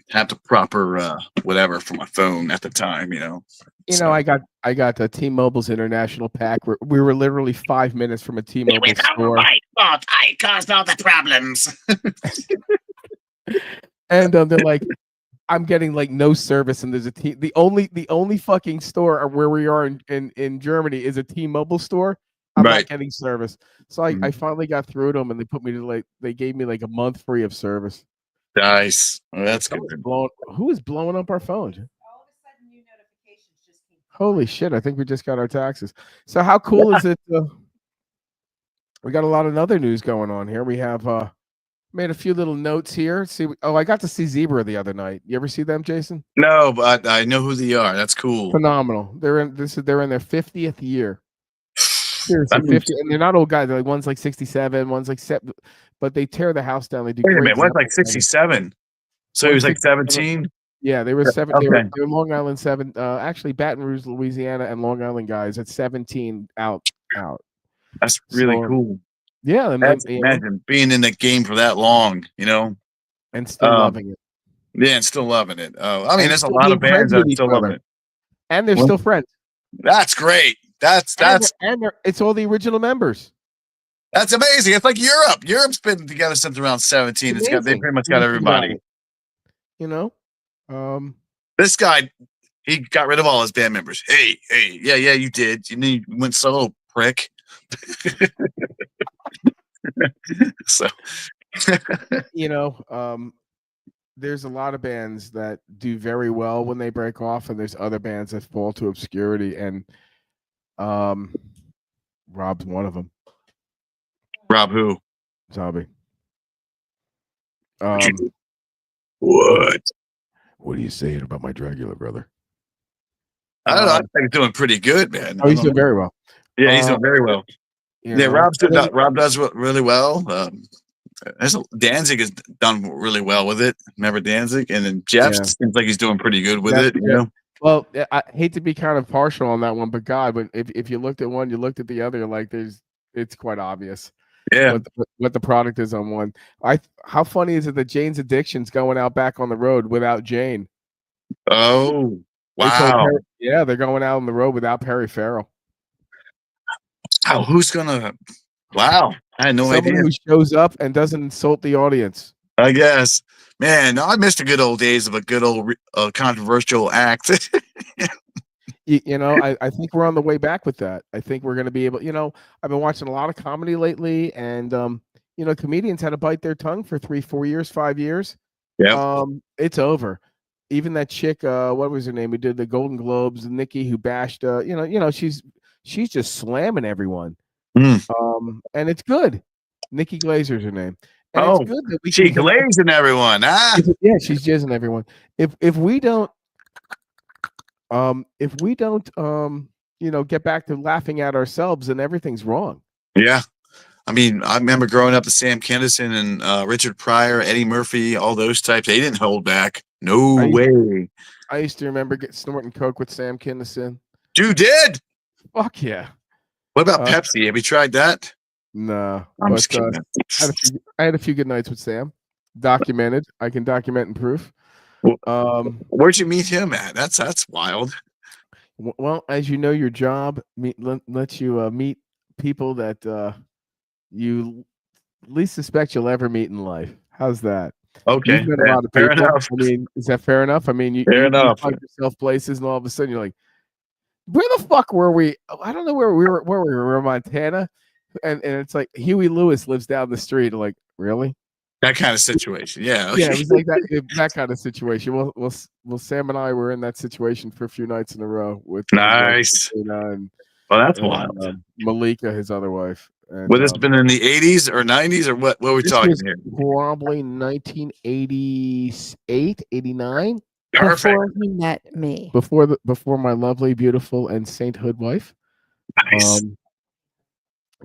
have the proper whatever for my phone at the time. You know. You know, I got the T-Mobile's international pack. We were literally 5 minutes from a T-Mobile store. My fault. I caused all the problems. And they're like, I'm getting like no service, and there's the only fucking store where we are in Germany is a T-Mobile store. I'm not getting service, so I finally got through to them, and they put me to they gave me like a month free of service. Nice, well, that's good. Who is blowing up our phone? Holy shit, I think we just got our taxes. So how cool is it? We got a lot of other news going on here. We have made a few little notes here. I got to see Zebra the other night. You ever see them, Jason? No, but I know who they are. That's cool. Phenomenal. They're in their 50th year. Seriously, 50, and they're not old guys. They're like one's like 67, one's like 7, but they tear the house down. They do. Wait a minute, one's like 67. So he was like 17. Yeah, they were 7. They were Long Island 7. Actually, Baton Rouge, Louisiana, and Long Island guys at 17 out. That's really cool. Yeah, imagine being in the game for that long, you know, and still loving it. Yeah, and still loving it. Oh, I mean, there's a lot of bands that still loving it, and they're still friends. That's great. That's it's all the original members. That's amazing. It's like Europe. Europe's been together since around 17. They pretty much got everybody. You know. This guy, he got rid of all his band members. Hey, yeah, you did. You went solo, prick. So, you know, there's a lot of bands that do very well when they break off, and there's other bands that fall to obscurity, and Rob's one of them. Rob who? Zombie. What are you saying about my Dragula brother? I don't know. I think he's doing pretty good, man. Oh, he's doing very well. Yeah, he's doing very well. Yeah, Rob does really well. Danzig has done really well with it. Remember Danzig? And then Jeff seems like he's doing pretty good with it. You know? Well, I hate to be kind of partial on that one, but God, when if you looked at one, you looked at the other, like it's quite obvious. Yeah, what the product is on one. How funny is it that Jane's Addiction's going out back on the road without Jane? Oh, wow. They're going out on the road without Perry Farrell. Who's gonna? Wow, I had no idea. Someone who shows up and doesn't insult the audience. I guess. Man, I missed the good old days of a good old controversial act. I think we're on the way back with that. I think we're going to be able. I've been watching a lot of comedy lately, and comedians had to bite their tongue for 3, 4 years, 5 years. Yeah. It's over. Even that chick, what was her name? Who did the Golden Globes? Nikki, who bashed. She's just slamming everyone. And it's good. Nikki Glazer's her name. And it's good that she glazing everyone. Yeah, she's jizzing everyone. If we don't get back to laughing at ourselves, then everything's wrong. Yeah. I mean, I remember growing up with Sam Kinison and Richard Pryor, Eddie Murphy, all those types. They didn't hold back. No way. I used to remember snorting coke with Sam Kinison. You did? Fuck yeah. What about Pepsi? Have you tried that? No. I'm just kidding. I had a few good nights with Sam. Documented. I can document and proof. Where'd you meet him at? That's wild. Well, as you know, your job lets you meet people that you least suspect you'll ever meet in life. How's that? Okay. You've met a lot of people. Fair enough. I mean, is that fair enough? I mean, you find yourself places, and all of a sudden you're like, where the fuck were we? I don't know where we were. Where we were in Montana, and it's like Huey Lewis lives down the street. Like, really? That kind of situation. Yeah. Yeah, it was like that kind of situation. Well, Sam and I were in that situation for a few nights in a row with nice. And that's wild. Malika, his other wife. And, would this have been in the 80s or 90s or what? What are we talking here? Probably 1988, 89. Perfect. Before he met me. Before my lovely, beautiful, and sainthood wife. Nice.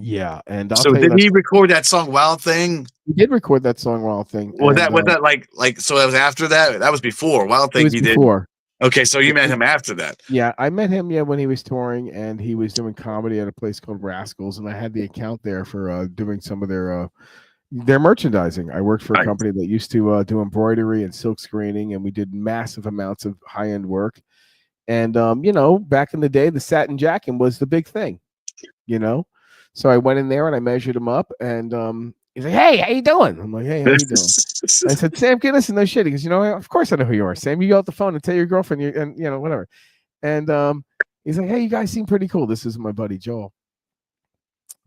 Yeah, and so did he record that song "Wild Thing"? He did record that song "Wild Thing." Was that like? So that was after that? That was before "Wild Thing." He before. Did. Okay, so you met him after that. Yeah, I met him. Yeah, when he was touring and he was doing comedy at a place called Rascals, and I had the account there for doing some of their merchandising. I worked for a company that used to do embroidery and silk screening, and we did massive amounts of high-end work. And back in the day, the satin jacket was the big thing. So I went in there and I measured him up, and he's like, "Hey, how you doing?" I'm like, "Hey, how you doing?" I said, "Sam Kinison, no shit." He goes, "Of course I know who you are, Sam. You go out the phone and tell your girlfriend, and whatever." And he's like, "Hey, you guys seem pretty cool. This is my buddy Joel.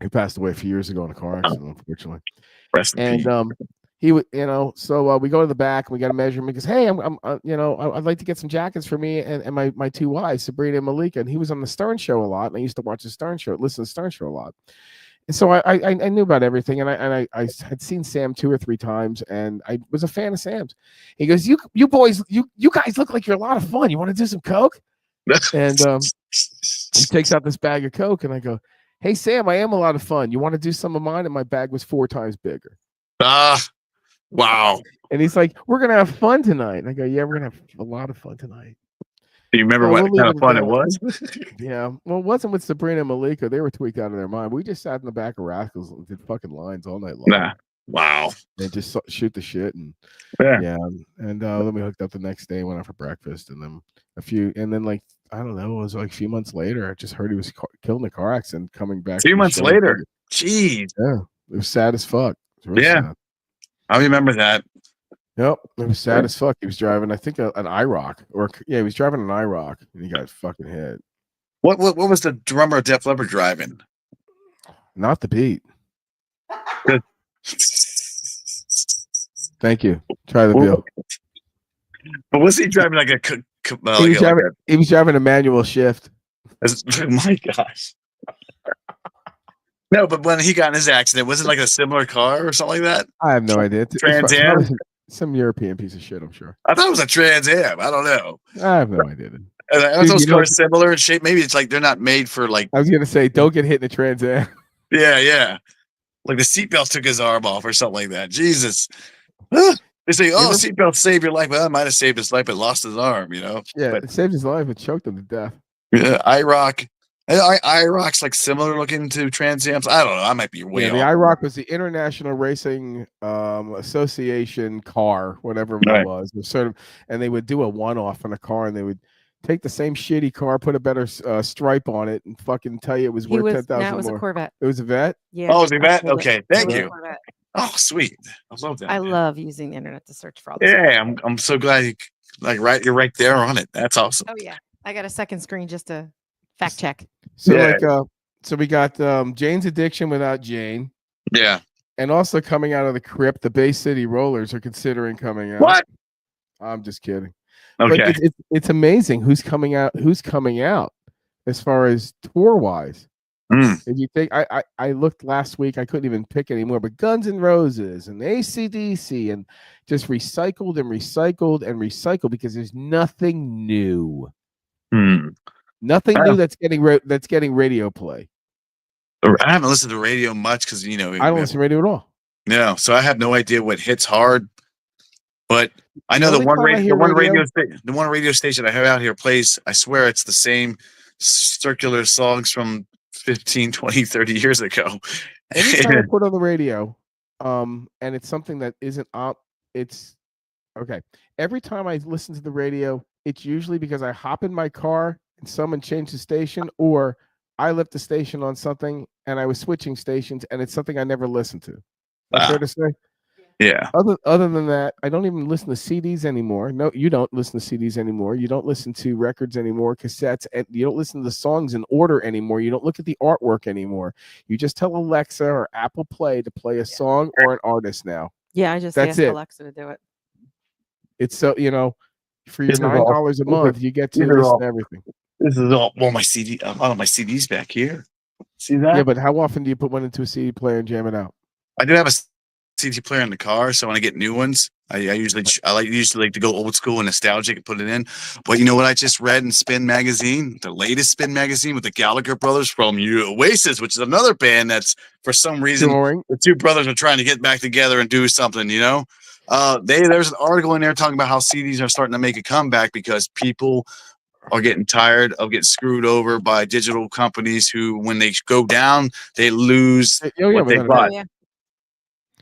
He passed away a few years ago in a car accident, unfortunately." And he would, so we go to the back and we got to measure him because, hey, I'd like to get some jackets for me and my two wives, Sabrina and Malika. And he was on the Stern Show a lot, and I used to watch the Stern Show, listen to the Stern Show a lot. And so I knew about everything, and I had seen Sam 2 or 3 times, and I was a fan of Sam's. He goes, "You boys, you guys look like you're a lot of fun. You want to do some coke?" And he takes out this bag of coke, and I go, "Hey Sam, I am a lot of fun. You want to do some of mine?" And my bag was 4 times bigger. Wow. And he's like, "We're gonna have fun tonight." And I go, "Yeah, we're gonna have a lot of fun tonight." Do you remember what kind of fun it was? Yeah. Well, it wasn't with Sabrina and Malika. They were tweaked out of their mind. We just sat in the back of Rascals and did fucking lines all night long. Nah. Wow. And just shoot the shit. And and then we hooked up the next day, went out for breakfast, and then like, I don't know, it was like a few months later, I just heard he was killed in a car accident coming back. 2 months later. Jeez. Yeah. It was sad as fuck. Yeah. I remember that. Yep, it was sad as fuck. He was driving, I think, an IROC, he was driving an IROC, and he got fucking hit. What was the drummer of Def Leppard driving? Not the beat. Thank you. Try the deal. But was he driving like he was driving a manual shift. My gosh. No, but when he got in his accident, was it like a similar car or something like that? I have no idea. Trans Am? Some European piece of shit, I'm sure. I thought it was a Trans Am. I don't know. I have no idea. Are those cars similar in shape? Maybe it's like they're not made for like. I was gonna say, don't get hit in a Trans Am. Yeah. Like the seatbelt took his arm off or something like that. Jesus. They say, seatbelt saved your life. Well, it might have saved his life, but lost his arm, Yeah, it saved his life. It choked him to death. Yeah, IROC. IROC's like similar looking to Trans Ams. I don't know. I might be way off. The IROC was the International Racing Association car, whatever it was. It was sort of, and they would do a one-off on a car, and they would take the same shitty car, put a better stripe on it, and fucking tell you it was worth $10,000 more. No, it was a Corvette. It was a Vet? Yeah. Oh, it was a Vet? Okay, thank you. Oh, sweet. I love that. I man. love using the internet to search for all this. Yeah, I'm so glad you're right there on it. That's awesome. Oh yeah, I got a second screen just to fact check. So Yeah. so we got Jane's Addiction without Jane, Yeah. and also coming out of the crypt, the Bay City Rollers are considering coming out. What? I'm just kidding. Okay. But it's amazing who's coming out as far as tour wise. Mm. If you think I looked last week, I couldn't even pick anymore, but Guns N' Roses and AC/DC and just recycled and recycled and recycled because there's nothing new. Nothing new that's getting radio play. I haven't listened to radio much because I don't listen to radio at all. No, so I have no idea what hits hard. But I know the one radio station I have out here plays. I swear it's the same circular songs from 15, 20, 30 years ago. Anytime I put on the radio, and it's something that isn't up, it's okay. Every time I listen to the radio, it's usually because I hop in my car and someone changed the station, or I left the station on something and I was switching stations, and it's something I never listened to. Fair to say? Yeah. Other than that, I don't even listen to CDs anymore. No, you don't listen to CDs anymore. You don't listen to records anymore, cassettes, and you don't listen to the songs in order anymore. You don't look at the artwork anymore. You just tell Alexa or Apple Play to play a song or an artist now. Yeah, I just That's asked it. Alexa to do it. It's so for your $9 a month, you get to listen to everything. This is all my CD. All of my CDs back here. See that? Yeah, but how often do you put one into a CD player and jam it out? I do have a CD player in the car, so when I get new ones, I usually like to go old school and nostalgic and put it in. But you know what I just read in Spin Magazine, the latest Spin Magazine with the Gallagher brothers from Oasis, which is another band that's for some reason the two brothers are trying to get back together and do something. There's an article in there talking about how CDs are starting to make a comeback because people are getting tired of getting screwed over by digital companies who, when they go down, they lose what they bought.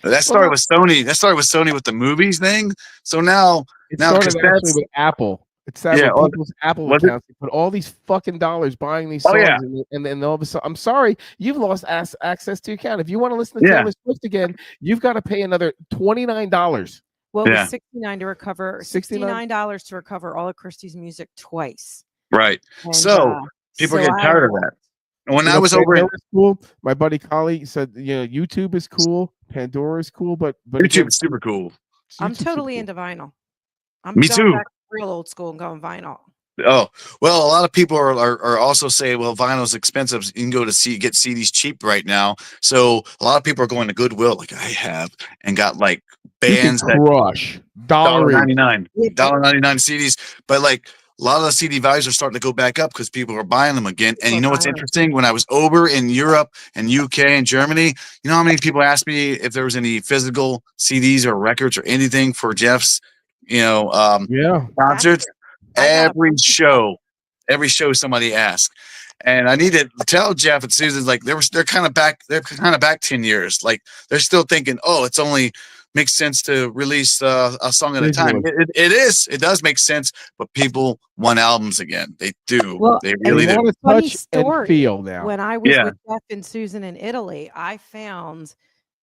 That started with Sony. That started with Sony with the movies thing. So now started actually with Apple. It started with people's Apple accounts. They put all these fucking dollars buying these songs, and then all of a sudden, I'm sorry, you've lost access to your account. If you want to listen to Taylor Swift again, you've got to pay another $29. Well, it was $69 to recover. $69 to recover all of Christie's music twice. Right. And, so people are getting tired of that. When I was over in school, my buddy colleague said, YouTube is cool, Pandora is cool, but YouTube is super cool. I'm totally into vinyl. Me too. Back real old school and going vinyl. Oh, well, a lot of people are also saying, well, vinyl is expensive. You can go to get CDs cheap right now. So a lot of people are going to Goodwill, like I have, and got like bands that crush $1.99 CDs. But like a lot of the CD values are starting to go back up because people are buying them again. And you know what's interesting? When I was over in Europe and UK and Germany, you know how many people asked me if there was any physical CDs or records or anything for Jeff's, concerts? Every show somebody asked. And I need to tell Jeff and Susan, like they're kind of back 10 years. Like they're still thinking, oh, it's only makes sense to release a song at a time. It does make sense, but people want albums again. They do. Well, they really do. Touch and feel now. When I was with Jeff and Susan in Italy, I found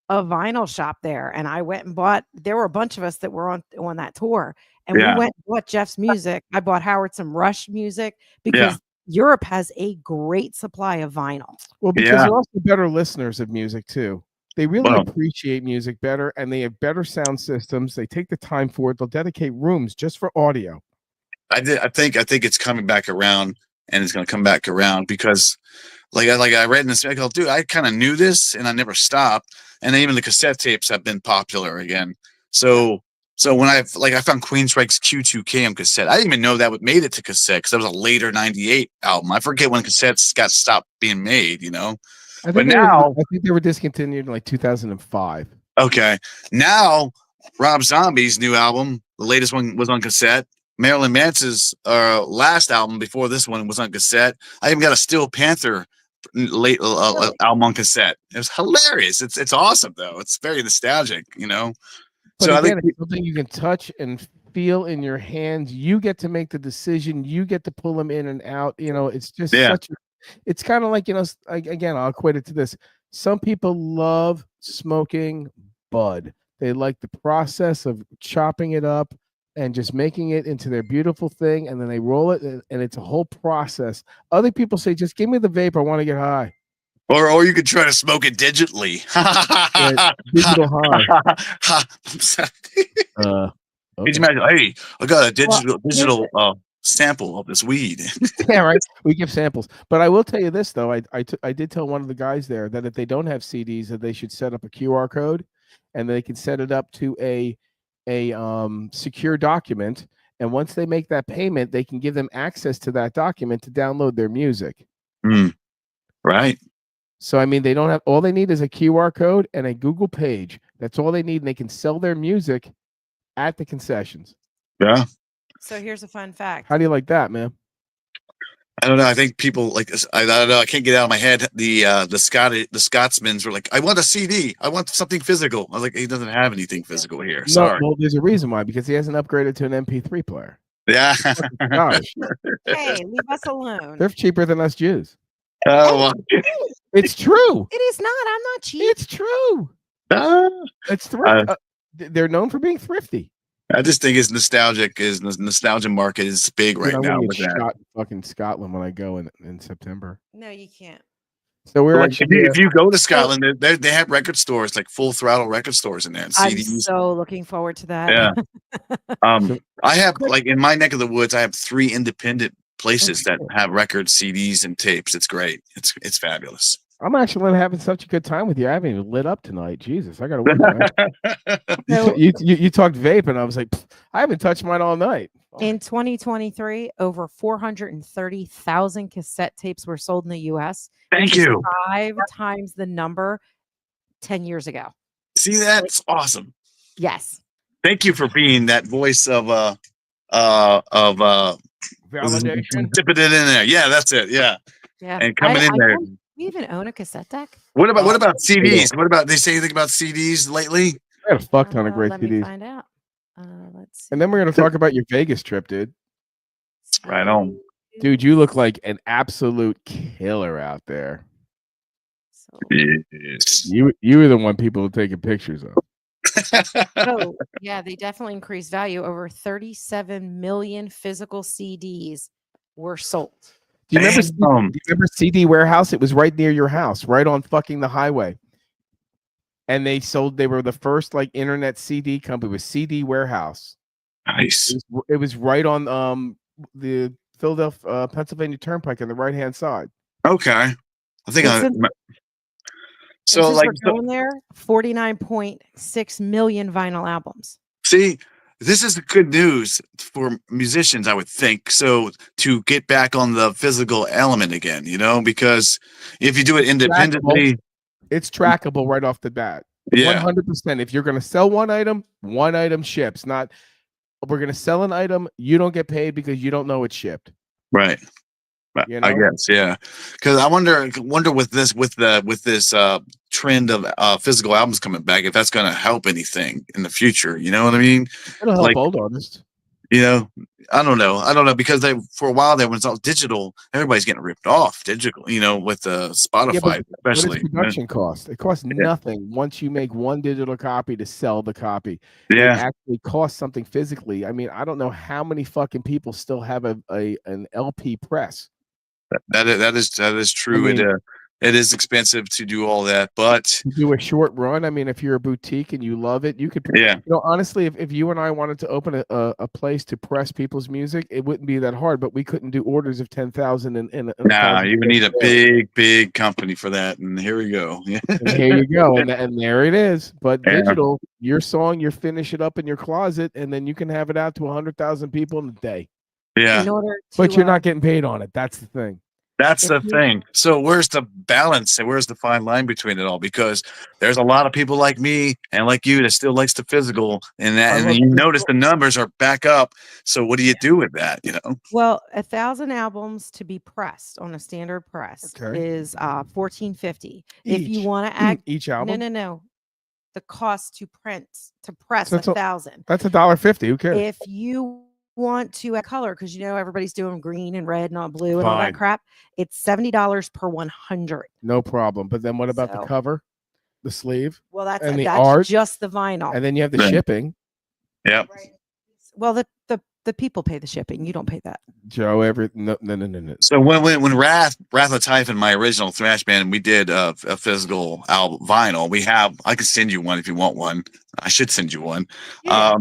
a vinyl shop there, and I went and bought. There were a bunch of us that were on that tour, and we went and bought Jeff's music. I bought Howard some Rush music because Europe has a great supply of vinyl. Well, because they're also better listeners of music too. They really appreciate music better, and they have better sound systems. They take the time for it. They'll dedicate rooms just for audio. I think it's coming back around, and it's going to come back around because, like I read in this, I go, dude, I kind of knew this, and I never stopped. And even the cassette tapes have been popular again. So when I found Queensryche's Q2K on cassette, I didn't even know that made it to cassette because that was a later '98 album. I forget when cassettes got stopped being made. I think they were discontinued in like 2005. Okay. Now, Rob Zombie's new album, the latest one, was on cassette. Marilyn Manson's last album before this one was on cassette. I even got a Steel Panther album on cassette. It was hilarious. It's awesome though. It's very nostalgic, But so again, I think it's something you can touch and feel in your hands. You get to make the decision. You get to pull them in and out. It's just such. It's kind of like again, I'll equate it to this. Some people love smoking bud. They like the process of chopping it up and just making it into their beautiful thing, and then they roll it, and it's a whole process. Other people say, just give me the vape, I want to get high. Or you could try to smoke it digitally. Digital high. Could you imagine? Hey, I got a digital sample of this weed. Yeah, right. We give samples, but I will tell you this though. I did tell one of the guys there that if they don't have CDs, that they should set up a QR code, and they can set it up to a secure document. And once they make that payment, they can give them access to that document to download their music. Right. So, I mean, they don't have, all they need is a QR code and a Google page. That's all they need. And they can sell their music at the concessions. Yeah. So here's a fun fact. How do you like that, man? I don't know. I think people like this. I don't know. I can't get out of my head. The Scotsmans were like, I want a CD. I want something physical. I was like, he doesn't have anything physical here. No, Sorry. well, there's a reason why, because he hasn't upgraded to an MP3 player. Yeah. Gosh, Hey, leave us alone. they're cheaper than us Jews. Oh, well. It's true. It is not. I'm not cheap. It's true. It's thrift. They're known for being thrifty. I just think it's nostalgic. The nostalgia market is big right Dude, now. I'm gonna With get that. shot in fucking Scotland when I go in September. No, you can't. So we're Like, actually if you go to Scotland, they have record stores, like Full Throttle record stores in there. And I'm CDs. so looking forward to that. Yeah. I have, like, in my neck of the woods, I have 3 independent places that have records, CDs, and tapes. It's great. It's fabulous. I'm actually having such a good time with you. I haven't even lit up tonight. Jesus, I gotta work tonight. You talked vape, and I was like, I haven't touched mine all night. In 2023, over 430,000 cassette tapes were sold in the U.S. Thank which is you. 5 times the number 10 years ago. See, that's awesome. Yes. Thank you for being that voice of Validation. dipping it in there. Yeah, that's it. Yeah, Yeah. and coming in there. Do you even own a cassette deck? What about CDs? What about, they say anything about CDs lately? I got a fuck ton of great Let me CDs. find out. Let's see. And then we're gonna talk about your Vegas trip, dude. Right on. Dude, you look like an absolute killer out there. So, Yes. You were the one people were taking pictures of. oh, yeah, they definitely increased value. Over 37 million physical CDs were sold. Do you remember, Damn. do you remember CD Warehouse? It was right near your house, right on fucking the highway. And they were the first like internet CD company. It was CD Warehouse. Nice. It was right on the Philadelphia Pennsylvania Turnpike on the right hand side. Okay. I think I. Since- So Since like, we're going there, 49.6 million vinyl albums. see, this is the good news for musicians, I would think. So to get back on the physical element again, because if you do it independently, It's trackable right off the bat. yeah, 100%. If you're going to sell one item ships. Not we're going to sell an item, you don't get paid because you don't know it's shipped. right. You I know? guess, yeah. Because I wonder with this trend of physical albums coming back, if that's going to help anything in the future. You know what I mean? It'll help Like, old artists. I don't know because for a while there when it's all digital, everybody's getting ripped off digital. With Spotify, What especially. does production cost? It costs nothing once you make one digital copy to sell the copy. Yeah, It actually costs something physically. I mean, I don't know how many fucking people still have an LP press. that is true. I mean, it is expensive to do all that, but to do a short run. I mean, if you're a boutique and you love it, you could. yeah, Honestly, if you and I wanted to open a place to press people's music, it wouldn't be that hard. But we couldn't do orders of 10,000 in nah, you would need a big company for that. And here we go. Yeah, And here you go, and there it is. But Yeah. digital, your song, you finish it up in your closet, and then you can have it out to 100,000 people in a day. yeah. In order to, But you're not getting paid on it. That's the thing. That's the If you- thing. So where's the balance and where's the fine line between it all? Because there's a lot of people like me and like you that still likes the physical, and I then love you physical. notice the numbers are back up. So what do you do with that? Well, 1,000 albums to be pressed on a standard press Okay. is $14.50. If you Each. want to add, Each album. no, the cost to press So it's 1,000. That's $1.50. Who cares? If you want to add color, because everybody's doing green and red and all blue and all Fine. that crap, it's $70 per 100. No problem. But then what about the So- cover? the sleeve, Well, that's and the that's art, just the vinyl. and then you have the Right. shipping. Yeah. Right. Well, the people pay the shipping. You don't pay that. Joe, no. So when Wrath of Typhon, my original thrash band, we did a physical album vinyl. I could send you one if you want one. I should send you one. Yeah.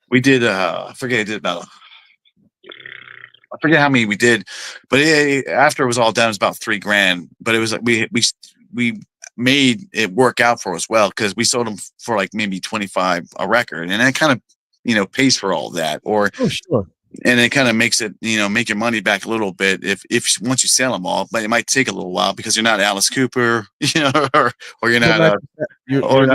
We did I forget how many we did, but after it was all done, it was about $3,000. But it was like we made it work out for us well because we sold them for like maybe 25 a record, and that kind of pays for all that. Or sure. And it kind of makes it, make your money back a little bit if once you sell them all, but it might take a little while because you're not Alice Cooper, or you're not, or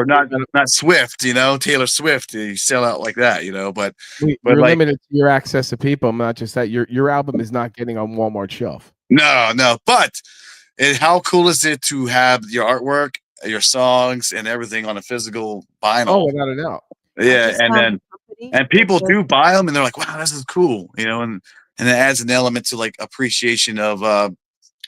not Swift, Taylor Swift. You sell out like that, but you're limited to your access to people. Not just that your album is not getting on Walmart shelf. No, but how cool is it to have your artwork, your songs, and everything on a physical vinyl? Oh, without a doubt. Yeah, and people do buy them, and they're like, "Wow, this is cool," and it adds an element to like appreciation of,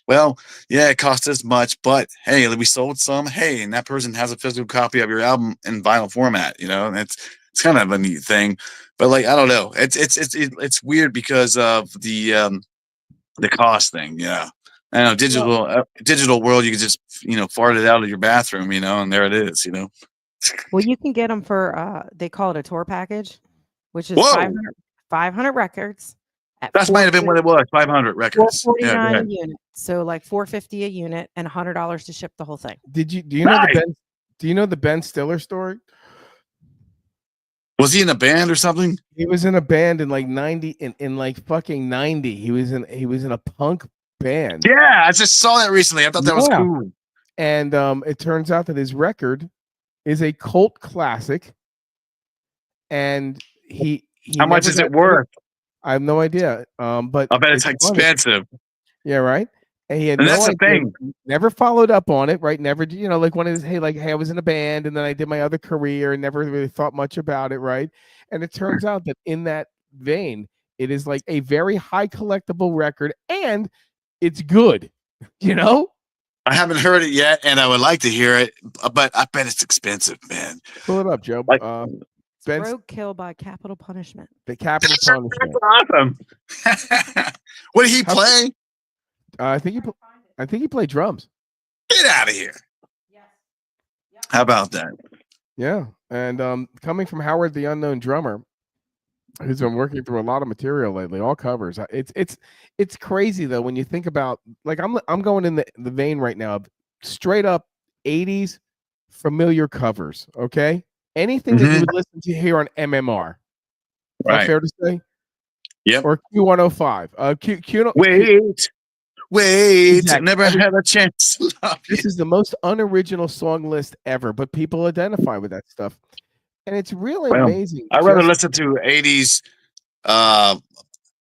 well, yeah, it cost this much, but hey, we sold some. Hey, and that person has a physical copy of your album in vinyl format, and it's kind of a neat thing. But like, I don't know, it's weird because of the cost thing. Yeah, I know digital world, you can just fart it out of your bathroom, and there it is, Well, you can get them for they call it a tour package, which is 500 records. That might have been what it was. 500 records. $449 a unit. So like $450 a unit and $100 to ship the whole thing. Do you know the Ben Stiller story? Was he in a band or something? He was in a band in like 90 in like fucking 90. He was in a punk band. Yeah, I just saw that recently. I thought that was cool. And it turns out that his record is a cult classic, and he how much is it worth? I have no idea. But I bet it's expensive. Yeah, right. And he had that's the thing. Never followed up on it, right? Never, like one of his, hey, I was in a band and then I did my other career and never really thought much about it, right? And it turns out that in that vein, it is like a very high collectible record, and it's good, I haven't heard it yet, and I would like to hear it, but I bet it's expensive, man. Pull it up, Joe. Roadkill by Capital Punishment. The Capital Punishment. That's awesome. What did he play? I think he played drums. Get out of here. Yes. Yep. How about that? Yeah, and coming from Howard the Unknown Drummer, who's been working through a lot of material lately, all covers. It's crazy though when you think about, like, I'm going in the vein right now of straight up 80s familiar covers. Okay, anything that you would listen to here on MMR, right? Fair to say. Yep. Or Q105. Wait, exactly. Never had a chance. This is the most unoriginal song list ever, but people identify with that stuff. And it's really amazing. I'd rather listen to 80s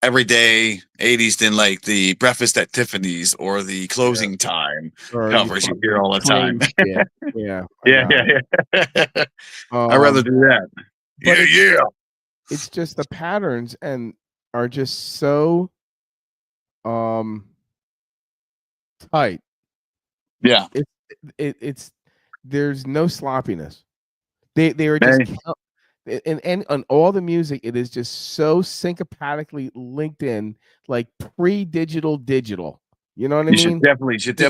everyday 80s than like the Breakfast at Tiffany's or the Closing Time covers you hear all the time. Yeah. I'd rather do that. Yeah. It's just the patterns and are just so tight. Yeah. It's there's no sloppiness. They are just and on all the music, it is just so syncopatically linked in, like pre-digital. You know what I mean? Should definitely get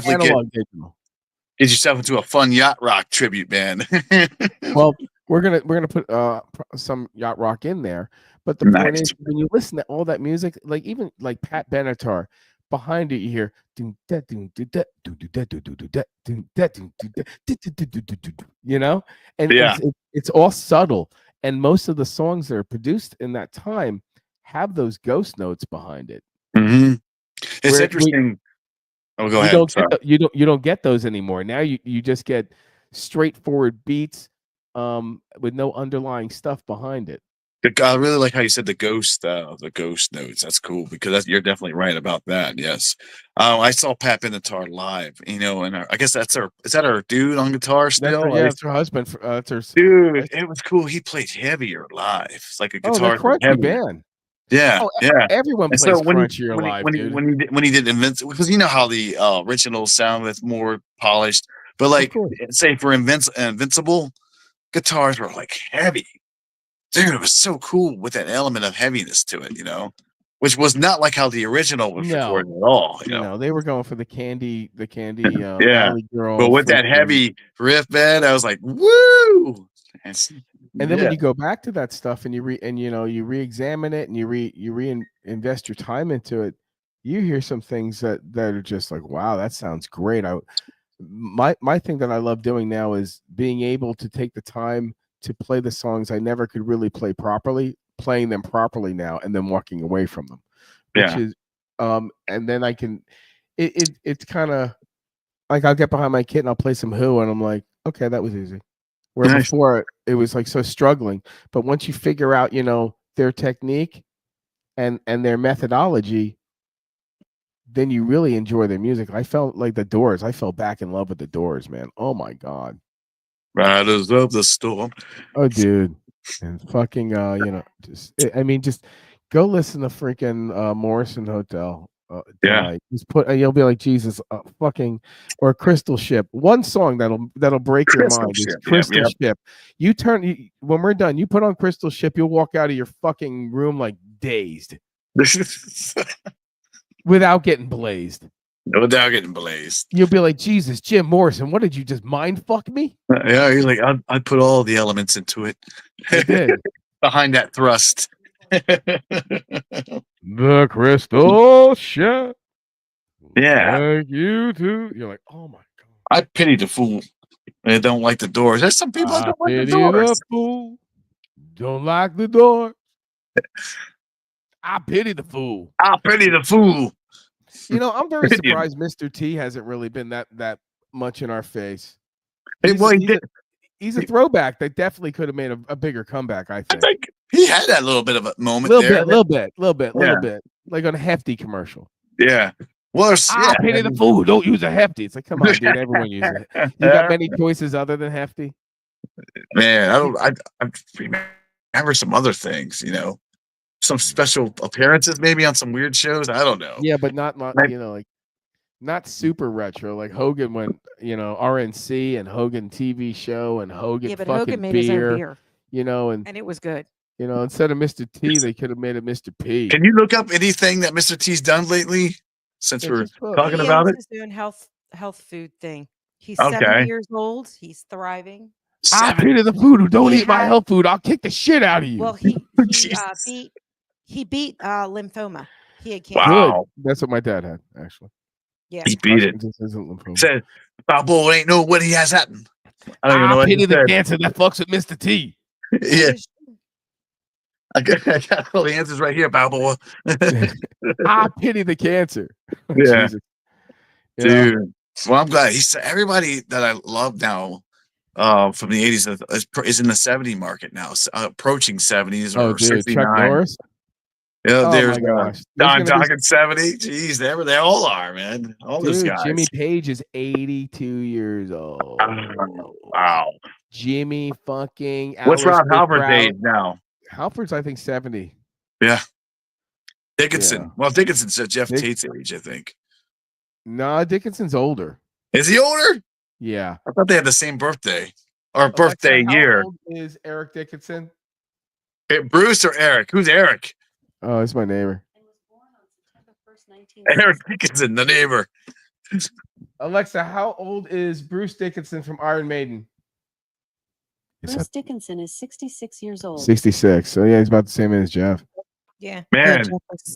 yourself into a fun yacht rock tribute band. Well, we're gonna put some yacht rock in there, but the point is, when you listen to all that music, like even like Pat Benatar, behind it you hear and it's all subtle, and most of the songs that are produced in that time have those ghost notes behind it. It's interesting. Go ahead. You don't get those anymore. Now you just get straightforward beats with no underlying stuff behind it. I really like how you said the ghost notes. That's cool because you're definitely right about that. Yes, I saw Pat Benatar live. And I guess is that her dude on guitar still? That's her husband. Dude, it was cool. He played heavier live. It's like a guitar crunchy band. Yeah, Everyone plays crunchier live, when he did Invincible, because you know how the original sound was more polished, But like, course. say for Invincible, guitars were like heavy. Dude, it was so cool with that element of heaviness to it, which was not like how the original was recorded at all. No, they were going for the candy Yeah. Alley Girl. But with that freaking- heavy riff bed, I was like, woo! And then when you go back to that stuff and you re-examine it and you reinvest your time into it, you hear some things that are just like, wow, that sounds great. My thing that I love doing now is being able to take the time to play the songs I never could really play properly, playing them properly now, and then walking away from them. Which is, and then I can, it's kind of like I'll get behind my kit and I'll play some Who, and I'm like, okay, that was easy. Where before it was like so struggling. But once you figure out, their technique and their methodology, then you really enjoy their music. I felt like the Doors. I fell back in love with the Doors, man. Oh my God. Riders of the Storm. Oh, dude. And fucking, just go listen to freaking Morrison Hotel. Just you'll be like, Jesus, fucking, or Crystal Ship. One song that'll break your mind is Crystal Ship. When we're done, you put on Crystal Ship, you'll walk out of your fucking room like dazed. Without getting blazed. Without getting blazed. You'll be like, Jesus, Jim Morrison, what did you just mind fuck me? Yeah, he's like, I put all the elements into it. I did. Behind that thrust. The Crystal Ship. Yeah. Thank you too. You're like, oh my God. I pity the fool. They don't like the Doors. There's some people that don't like the Doors. The fool. Don't like the Doors. I pity the fool. I pity the fool. I'm very surprised Mr. T hasn't really been that much in our face. He's a throwback that definitely could have made a bigger comeback, I think. He had that little bit of a moment little bit. Like on a Hefty commercial. Yeah. Well, I pity the fool. Don't use a Hefty. It's like, come on, dude. Everyone uses it. You got many choices other than Hefty? Man, I remember some other things, some special appearances maybe on some weird shows. I don't know. Yeah, but not not super retro. Like Hogan went, RNC and Hogan TV show and Hogan fucking Hogan made his own beer. And it was good. Instead of Mr. T, they could have made it Mr. P. Can you look up anything that Mr. T's done lately? Since we're talking about it, he's doing health food thing. He's 70 years old. He's thriving. I pity the food who don't eat my health food. I'll kick the shit out of you. Well, he beat lymphoma. He had cancer. Wow, that's what my dad had actually. Yeah, he beat it. Said, "Bobo ain't know what he has happened." I don't even know what he the said. cancer that fucks with Mr. T. Yeah. I got all the answers right here, Balboa. I pity the cancer. Yeah. Dude. Well, I'm glad everybody that I love now from the 80s is in the 70 market now, approaching 70s or 69. Chuck Norris? Yeah, there's Don talking 70. Jeez, they all are, man. All those guys. Jimmy Page is 82 years old. Wow. Jimmy fucking. What's Rob Halford's age now? Halford's, I think, 70. Yeah. Dickinson. Yeah. Well, Dickinson's at Jeff Tate's age, I think. No, Dickinson's older. Is he older? Yeah. I thought they had the same birthday or birthday year. How old is Eric Dickinson? Bruce or Eric? Who's Eric? Oh, it's my neighbor. Eric Dickinson, the neighbor. Alexa, how old is Bruce Dickinson from Iron Maiden? Bruce Dickinson is 66 years old. 66. So yeah, he's about the same age as Jeff. Yeah. Man.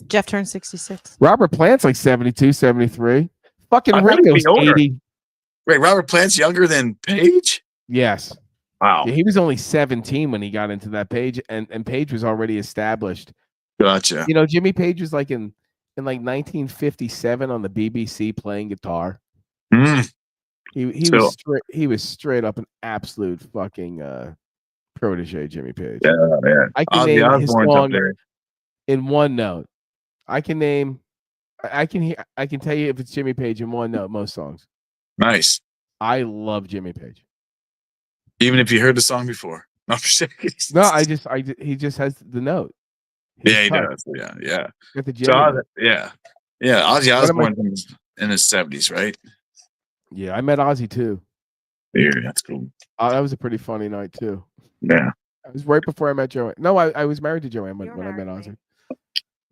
Jeff turned 66. Robert Plant's like 72, 73. Fucking Ringo's 80. Wait, Robert Plant's younger than Page? Yes. Wow. Yeah, he was only 17 when he got into that Page, and Page was already established. Gotcha. Jimmy Page was like in like 1957 on the BBC playing guitar. Mm. He was straight up an absolute fucking protege, Jimmy Page. Yeah, man. I can name his song in one note. I can tell you if it's Jimmy Page in one note, most songs. Nice. I love Jimmy Page. Even if you heard the song before. No, he just has the note. Yeah, he does. Yeah. Got the yeah. Ozzy Osbourne in his 70s, right? Yeah, I met Ozzy too. Yeah, that's cool. That was a pretty funny night too. Yeah. It was right before I met Joanne. No, I was married to Joanne You were when I met married to Ozzy. me.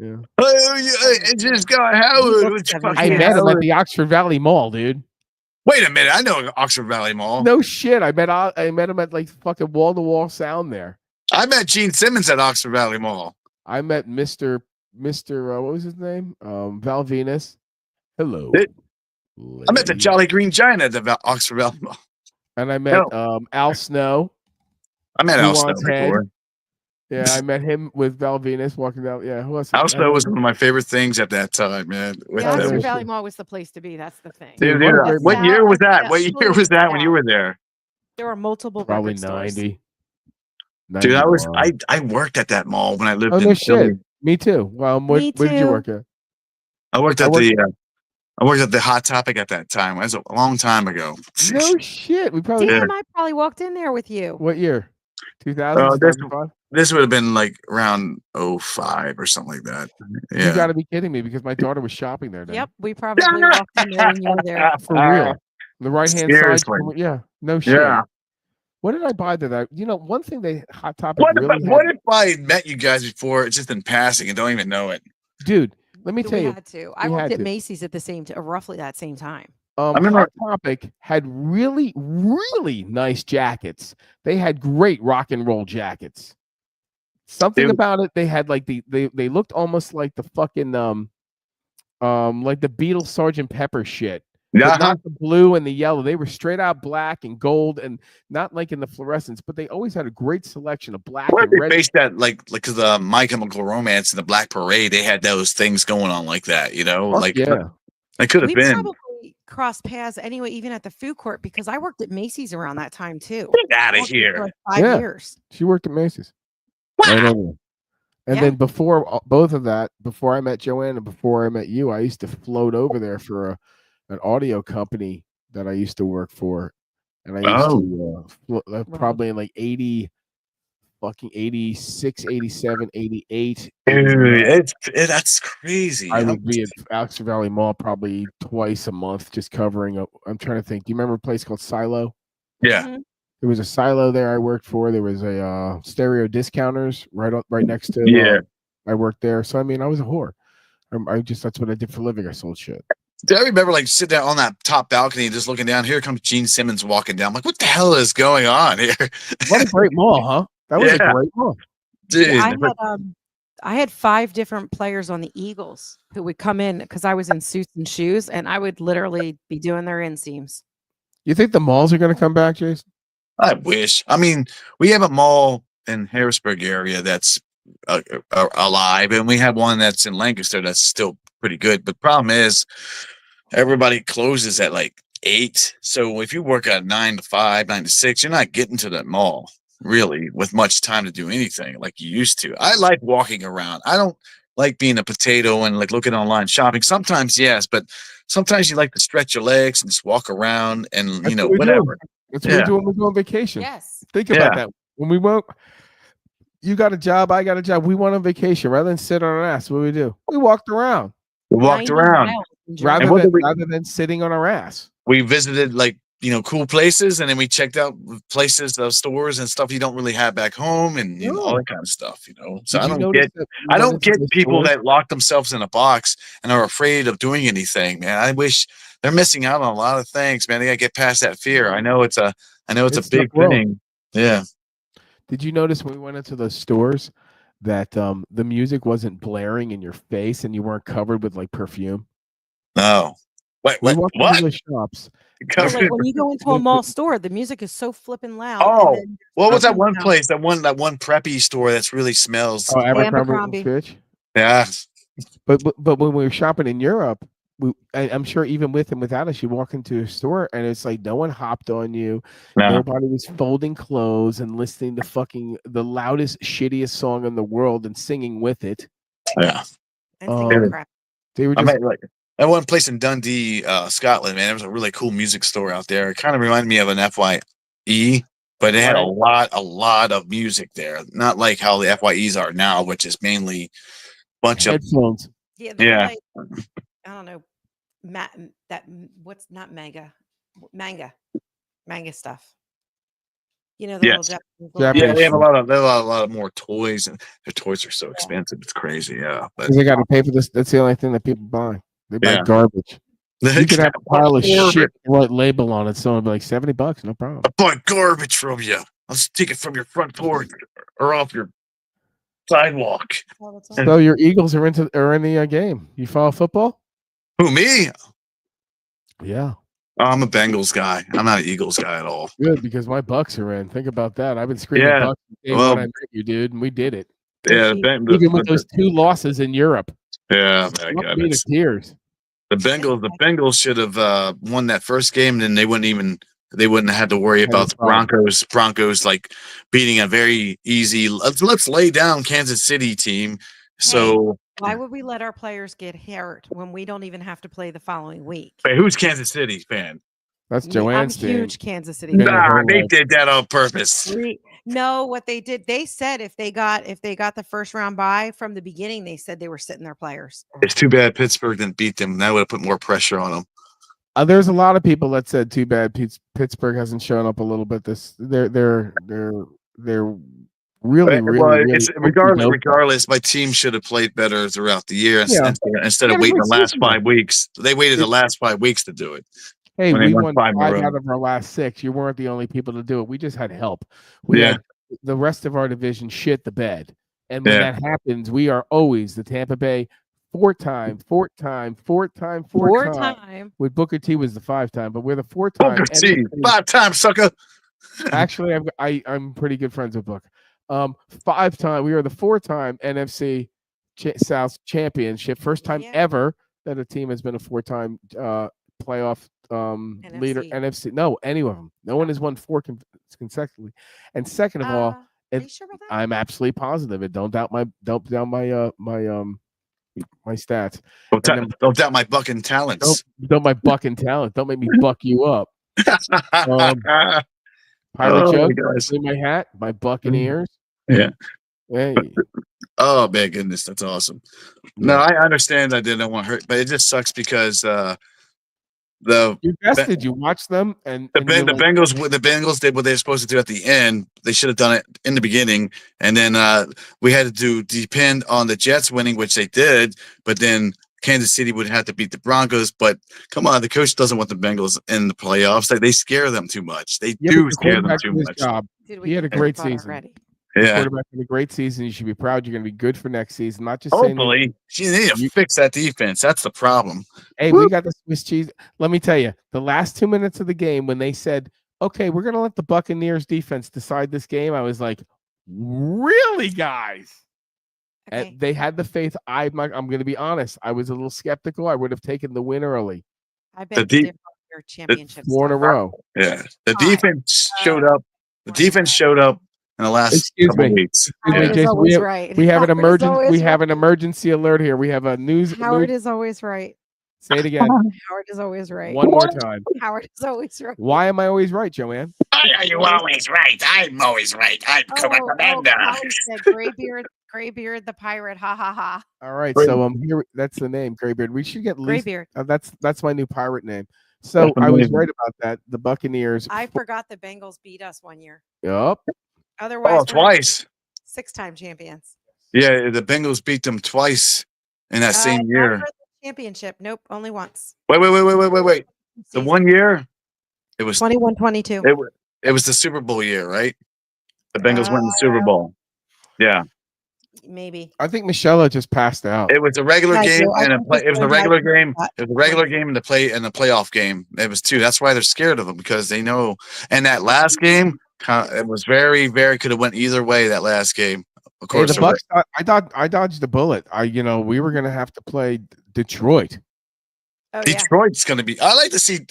Yeah. Oh, yeah, it just got Howard. look Which 70. I fucking met him at Howard. the Oxford Valley Mall, dude. Wait a minute. I know Oxford Valley Mall. No shit. I met him at like fucking wall to wall sound there. I met Gene Simmons at Oxford Valley Mall. I met Mr. What was his name? Val Venus. Hello. I met the lady. Jolly Green Giant at the Oxford Valley Mall. And I met Al Snow. I met Who Al Snow Wants Head? before. Yeah, I met him with Val Venus walking down. Yeah, who else? Al Snow was one of my favorite things at that time, man. With Yeah, that Oxford was- Valley Mall was the place to be. That's the thing. Dude, Dude, what a great what mall. year was that? What Absolutely year was that when you Sal. were there? There were multiple Probably record stores. 90. Dude, I 91. worked at that mall when I lived Oh, in no Philly. shit. Me too. Well, Me where did you too. work at? I worked I at worked- I worked at the Hot Topic at that time. It was a long time ago. No shit. We probably. Damn, I probably walked in there with you. What year? 2000, this- 2005? This would have been like around 05 or something like that. Yeah. You got to be kidding me because my daughter was shopping there. Then. Yep, we probably walked in there when you were there. For real. The right hand side. Seriously. Yeah. No shit. Yeah. What did I buy that? One thing they Hot Topic What really if I met you guys before, just in passing, and don't even know it? dude, let me So tell we you. had to. I we worked had at to. Macy's at the same roughly that same time. I remember- Hot Topic had really, really nice jackets. They had great rock and roll jackets. Something Dude. about it, they had like they looked almost like the fucking like the Beatles Sgt. Pepper shit. But Yeah. not the blue and the yellow. They were straight out black and gold and not like in the fluorescence, but they always had a great selection of black What and if they red. based that like because the My Chemical Romance and the Black Parade, they had those things going on like that, you know? Fuck Like yeah. they could have We been. probably crossed paths anyway, even at the food court, because I worked at Macy's around that time too. Get out of Worked there for here. like 5 Yeah. years. She worked at Macy's. Right over there. And Yeah. then before both of that, before I met Joanne and before I met you, I used to float over there for an audio company that I used to work for. And I used to probably in like 86, 87, 88. Dude, that's crazy. I would be at Oxford Valley Mall probably twice a month just covering up. I'm trying to think. Do you remember a place called Silo? Yeah. Mhm. There was a Silo there I worked for. There was a Stereo Discounters right next to. Yeah. I worked there. So I mean, I was a whore. That's what I did for a living. I sold shit. I remember like sitting down on that top balcony, just looking down. Here comes Gene Simmons walking down. I'm like, what the hell is going on here? What a great mall, huh? That was Yeah. a great mall. Dude. Yeah, I had 5 different players on the Eagles who would come in because I was in suits and shoes, and I would literally be doing their inseams. You think the malls are going to come back, Jason? I wish. I mean, we have a mall in Harrisburg area that's alive, and we have one that's in Lancaster that's still pretty good. But the problem is, everybody closes at like 8. So if you work at 9 to 5, 9 to 6, you're not getting to that mall really with much time to do anything like you used to. I like walking around. I don't like being a potato and like looking online shopping. Sometimes, yes, but sometimes you like to stretch your legs and just walk around and That's what we do. whatever. That's what we do when we go on vacation. Yes. Think about that. When we won't, you got a job, I got a job. We went on vacation rather than sit on our ass. What do we do? We walked around We walked 90 around. miles in rather what than, did we- rather than sitting on our ass. We visited like cool places, and then we checked out places, stores and stuff you don't really have back home, and all that kind of stuff. So Did I you don't notice get that we I went don't into get the people stores? that lock themselves in a box and are afraid of doing anything, man. I wish they're missing out on a lot of things, man. They gotta get past that fear. I know it's a It's big the world. thing. Yeah. Did you notice when we went into those stores that the music wasn't blaring in your face and you weren't covered with like perfume? No. Wait, We what? walked What? into the shops. Yeah, like when you go into a mall store, the music is so flipping loud. and Oh, then what was that perfume one sound. place? That one preppy store that's really smells. Oh, Abercrombie Abercrombie. and Fitch. Yeah. But when we were shopping in Europe, I'm sure even with and without us, you walk into a store and it's like no one hopped on you. No. Nobody was folding clothes and listening to fucking the loudest, shittiest song in the world and singing with it. Yeah. And taking Um, crap. They were I just mean, like that one place in Dundee, Scotland, man. There was a really cool music store out there. It kind of reminded me of an FYE, but they had a lot of music there. Not like how the FYEs are now, which is mainly bunch of headphones. Yeah. Yeah. Like, I don't know. What's not manga? Manga. manga stuff. You know, the Yes. little Japanese. Japanese Yeah, they have a shit. lot of more toys, and their toys are so expensive. It's crazy. Yeah, but Because they got to pay for this. That's the only thing that people buy. They buy Yeah. garbage. You could have a pile of Garbage. shit, right label on it. Someone would be like $70, no problem. I buy garbage from you. I'll take it from your front porch or off your sidewalk. So your Eagles are in the game. You follow football? Who, me? Yeah. I'm a Bengals guy. I'm not an Eagles guy at all. Good, because my Bucks are in. Think about that. I've been screaming Yeah. Bucks day Well, one I met you, dude, and we did it. Yeah, Even with those 2 losses in Europe. yeah, Knocked me to tears. the Bengals should have won that first game, then they wouldn't have had to worry about the Broncos like beating a very easy let's lay down Kansas City team. So why would we let our players get hurt when we don't even have to play the following week? wait, who's Kansas City fan? That's I'm Joanne's a team. huge Kansas City Been fan. her Nah, whole they life. did that on purpose. No, what they did, they said if they got the first round bye from the beginning, they said they were sitting their players. It's too bad Pittsburgh didn't beat them. That would have put more pressure on them. There's a lot of people that said too bad Pittsburgh hasn't shown up a little bit. They're really regardless, my team should have played better throughout the year instead of waiting the last 5 weeks. They waited the last 5 weeks to do it. Hey, we won 5 5 out of our last 6. You weren't the only people to do it. We just had help. We had the rest of our division shit the bed. And when that happens, we are always the Tampa Bay 4-time. With Booker T was the 5-time, but we're the 4-time. Booker T, 5-time sucker. Actually, I'm pretty good friends with Booker. 5-time. We are the 4-time NFC South championship. First time ever that a team has been a 4-time playoff leader. NFC. No, any of them. No one has won 4 consecutively. And second of all, I'm absolutely positive. And don't doubt my my stats. Don't doubt my bucking talents. Don't my bucking talent. Don't make me buck you up. Pirate joke in my hat, my Buccaneers. Yeah. Hey. Oh my goodness, that's awesome. No, I understand I didn't want to hurt, but it just sucks because you invested. You watched them, and the Bengals did what they were supposed to do at the end. They should have done it in the beginning, and then we had to depend on the Jets winning, which they did. But then Kansas City would have to beat the Broncos. But come on, the coach doesn't want the Bengals in the playoffs. They scare them too much. They do scare them too much. He had a great season. Yeah, quarterback had a great season. You should be proud. You're going to be good for next season. Not just hopefully. You need to fix that defense. That's the problem. Hey, we got the Swiss cheese. Let me tell you, the last 2 minutes of the game when they said, "Okay, we're going to let the Buccaneers defense decide this game," I was like, "Really, guys?" Okay. And they had the faith. I'm going to be honest. I was a little skeptical. I would have taken the win early. I bet your championship 4 in a row. Yeah, the defense showed up. The defense showed up in the last couple weeks. Jason, we have an emergency. We have an emergency alert here. We have a news. Howard is always right. Say it again. Howard is always right. One more time. Howard is always right. Why am I always right, Joanne? Why are you always right? I'm always right. I'm Commander. Graybeard the pirate. Ha ha ha. All right. So here. That's the name, Graybeard. We should get Graybeard. That's my new pirate name. So I was right about that. The Buccaneers. I forgot the Bengals beat us one year. Yep. Otherwise, twice. 6-time champions. Yeah, the Bengals beat them twice in that same year. Championship. Nope, only once. Wait. The 1 year, it was 21-22. It was the Super Bowl year, right? The Bengals won the Super Bowl. Yeah. Maybe. I think Michelle just passed out. It was a regular game and it was a regular game. It was a regular game and the playoff game. It was 2. That's why they're scared of them, because they know. And that last game, it was very, very could have went either way. That last game, of course. Hey, the Bucks. I dodged a bullet. We were going to have to play Detroit. Oh, Detroit's going to be. I like to see.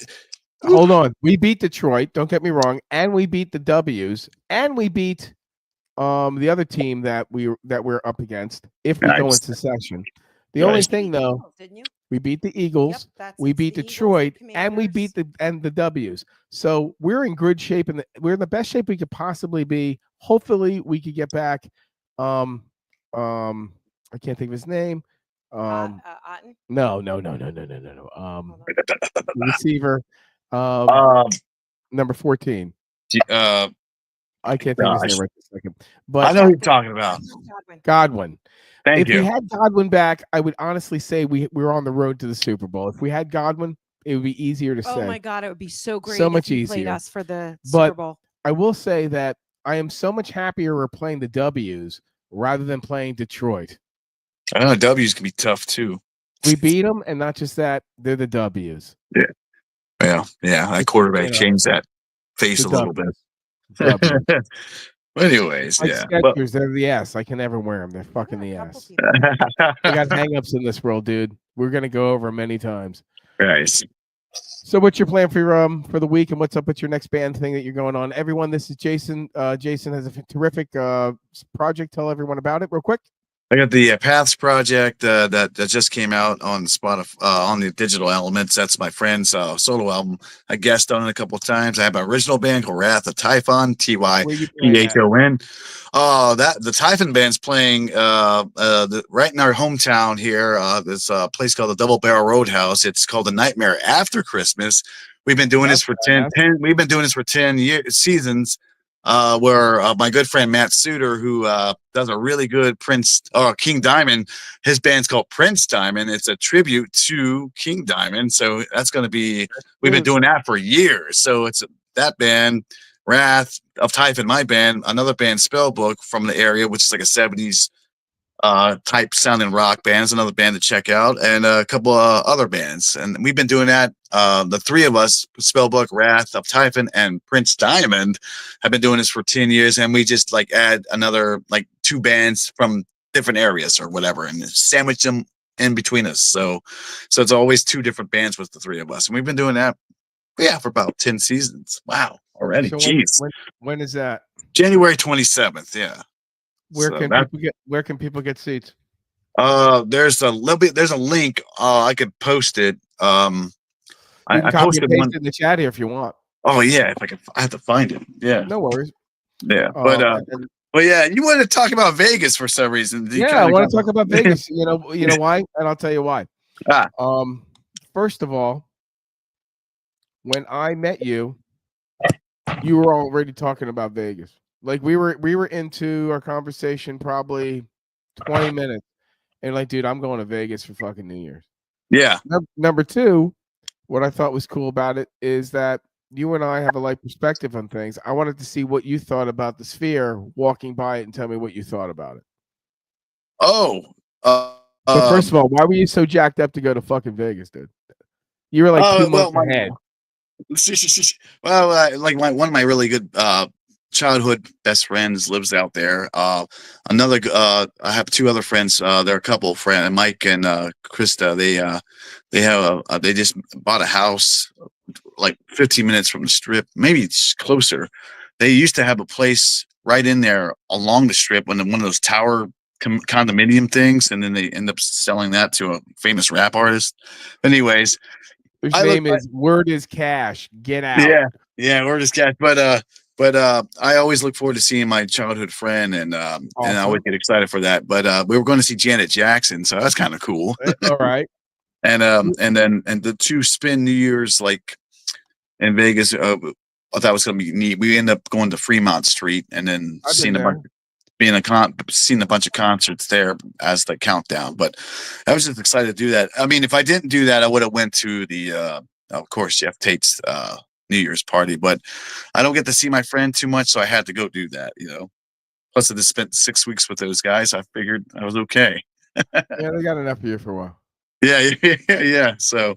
Hold on, we beat Detroit. Don't get me wrong, and we beat the W's, and we beat the other team that we're up against. If we go into session, the only thing though, we beat the Eagles, we beat Detroit, and we beat the W's. So we're in good shape, and we're in the best shape we could possibly be. Hopefully, we could get back. I can't think of his name. Otten? No. Receiver. number 14. Uh, I can't think of his Gosh. name right this second. But I know who you're talking about. Godwin. Thank If you. we had Godwin back, I would honestly say we're on the road to the Super Bowl. If we had Godwin, it would be easier to say. Oh my God, it would be so great. So much if he played easier. us for the But- Super Bowl. I will say that I am so much happier we're playing the W's rather than playing Detroit. I know W's can be tough too. We beat them, and not just that, they're the W's. Yeah. That quarterback changed that face The a little bit. W's. But anyways, Like yeah. Skechers, they're the S. I can never wear them. They're fucking the S. We got hang-ups in this world, dude. We're gonna go over 'em many times. Nice. So, what's your plan for the week, and what's up with your next band thing that you're going on? Everyone, this is Jason. Jason has a terrific project. Tell everyone about it, real quick. I got the Paths project that just came out on Spotify on the Digital Elements. That's my friend's solo album. I guest on it a couple of times. I have an original band called Wrath of Typhon, Typhon. That the Typhon band's playing right in our hometown here. There's a place called the Double Barrel Roadhouse. It's called The Nightmare After Christmas. We've been doing this for 10 we've been doing this for 10 seasons. Where my good friend Matt Suter, who does a really good King Diamond, his band's called Prince Diamond. It's a tribute to King Diamond. So that's going to be, we've been doing that for years. So it's that band, Wrath of Typhon, my band, another band, Spellbook from the area, which is like a 70s type sounding rock band. It's another band to check out, and a couple of other bands. And we've been doing that. The three of us, Spellbook, Wrath of Typhon, and Prince Diamond, have been doing this for 10 years. And we just like add another like two bands from different areas or whatever, and sandwich them in between us. So it's always two different bands with the three of us. And we've been doing that, for about 10 seasons. Wow. Already. So Jeez. when is that? January 27th. Yeah. Where can people get seats? There's a link. I could post it. I posted one in the chat here if you want. Oh yeah, I have to find it. Yeah. No worries. Yeah. But yeah, you wanted to talk about Vegas for some reason. I want to talk about Vegas. You know why? And I'll tell you why. First of all, when I met you, you were already talking about Vegas. Like we were into our conversation probably 20 minutes, and like, dude, I'm going to Vegas for fucking New Year's. Yeah. Number two, what I thought was cool about it is that you and I have a like perspective on things. I wanted to see what you thought about the Sphere, walking by it, and tell me what you thought about it. But first of all, why were you so jacked up to go to fucking Vegas, dude? You were like 2 months ahead. Well, like one of my really good childhood best friends lives out there. Another, I have two other friends. They're a couple friends, Mike and Krista. They just bought a house like 15 minutes from the Strip, maybe it's closer. They used to have a place right in there along the Strip, one of those tower condominium things, and then they end up selling that to a famous rap artist. Anyways, his name is Word is Cash. Get out. Yeah, Word is Cash. But I always look forward to seeing my childhood friend, and awesome. And I always get excited for that. But we were going to see Janet Jackson, so that's kind of cool. All right. And the two spin New Year's like in Vegas, I thought was going to be neat. We ended up going to Fremont Street and then seeing a bunch of concerts there as the countdown. But I was just excited to do that. I mean, if I didn't do that, I would have went to the of course Jeff Tate's New Year's party. But I don't get to see my friend too much, so I had to go do that. Plus I just spent 6 weeks with those guys. I figured I was okay. Yeah, they got enough for you for a while. Yeah. So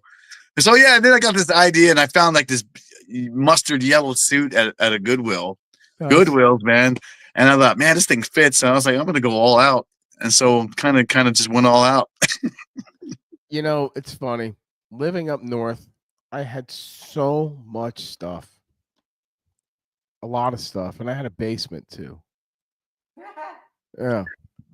yeah, and then I got this idea, and I found like this mustard yellow suit at a Goodwill. Nice. Goodwill's, man. And I thought, man, this thing fits. And I was like, I'm gonna go all out. And so kind of just went all out. It's funny. Living up north, I had so much stuff. A lot of stuff. And I had a basement too. Yeah.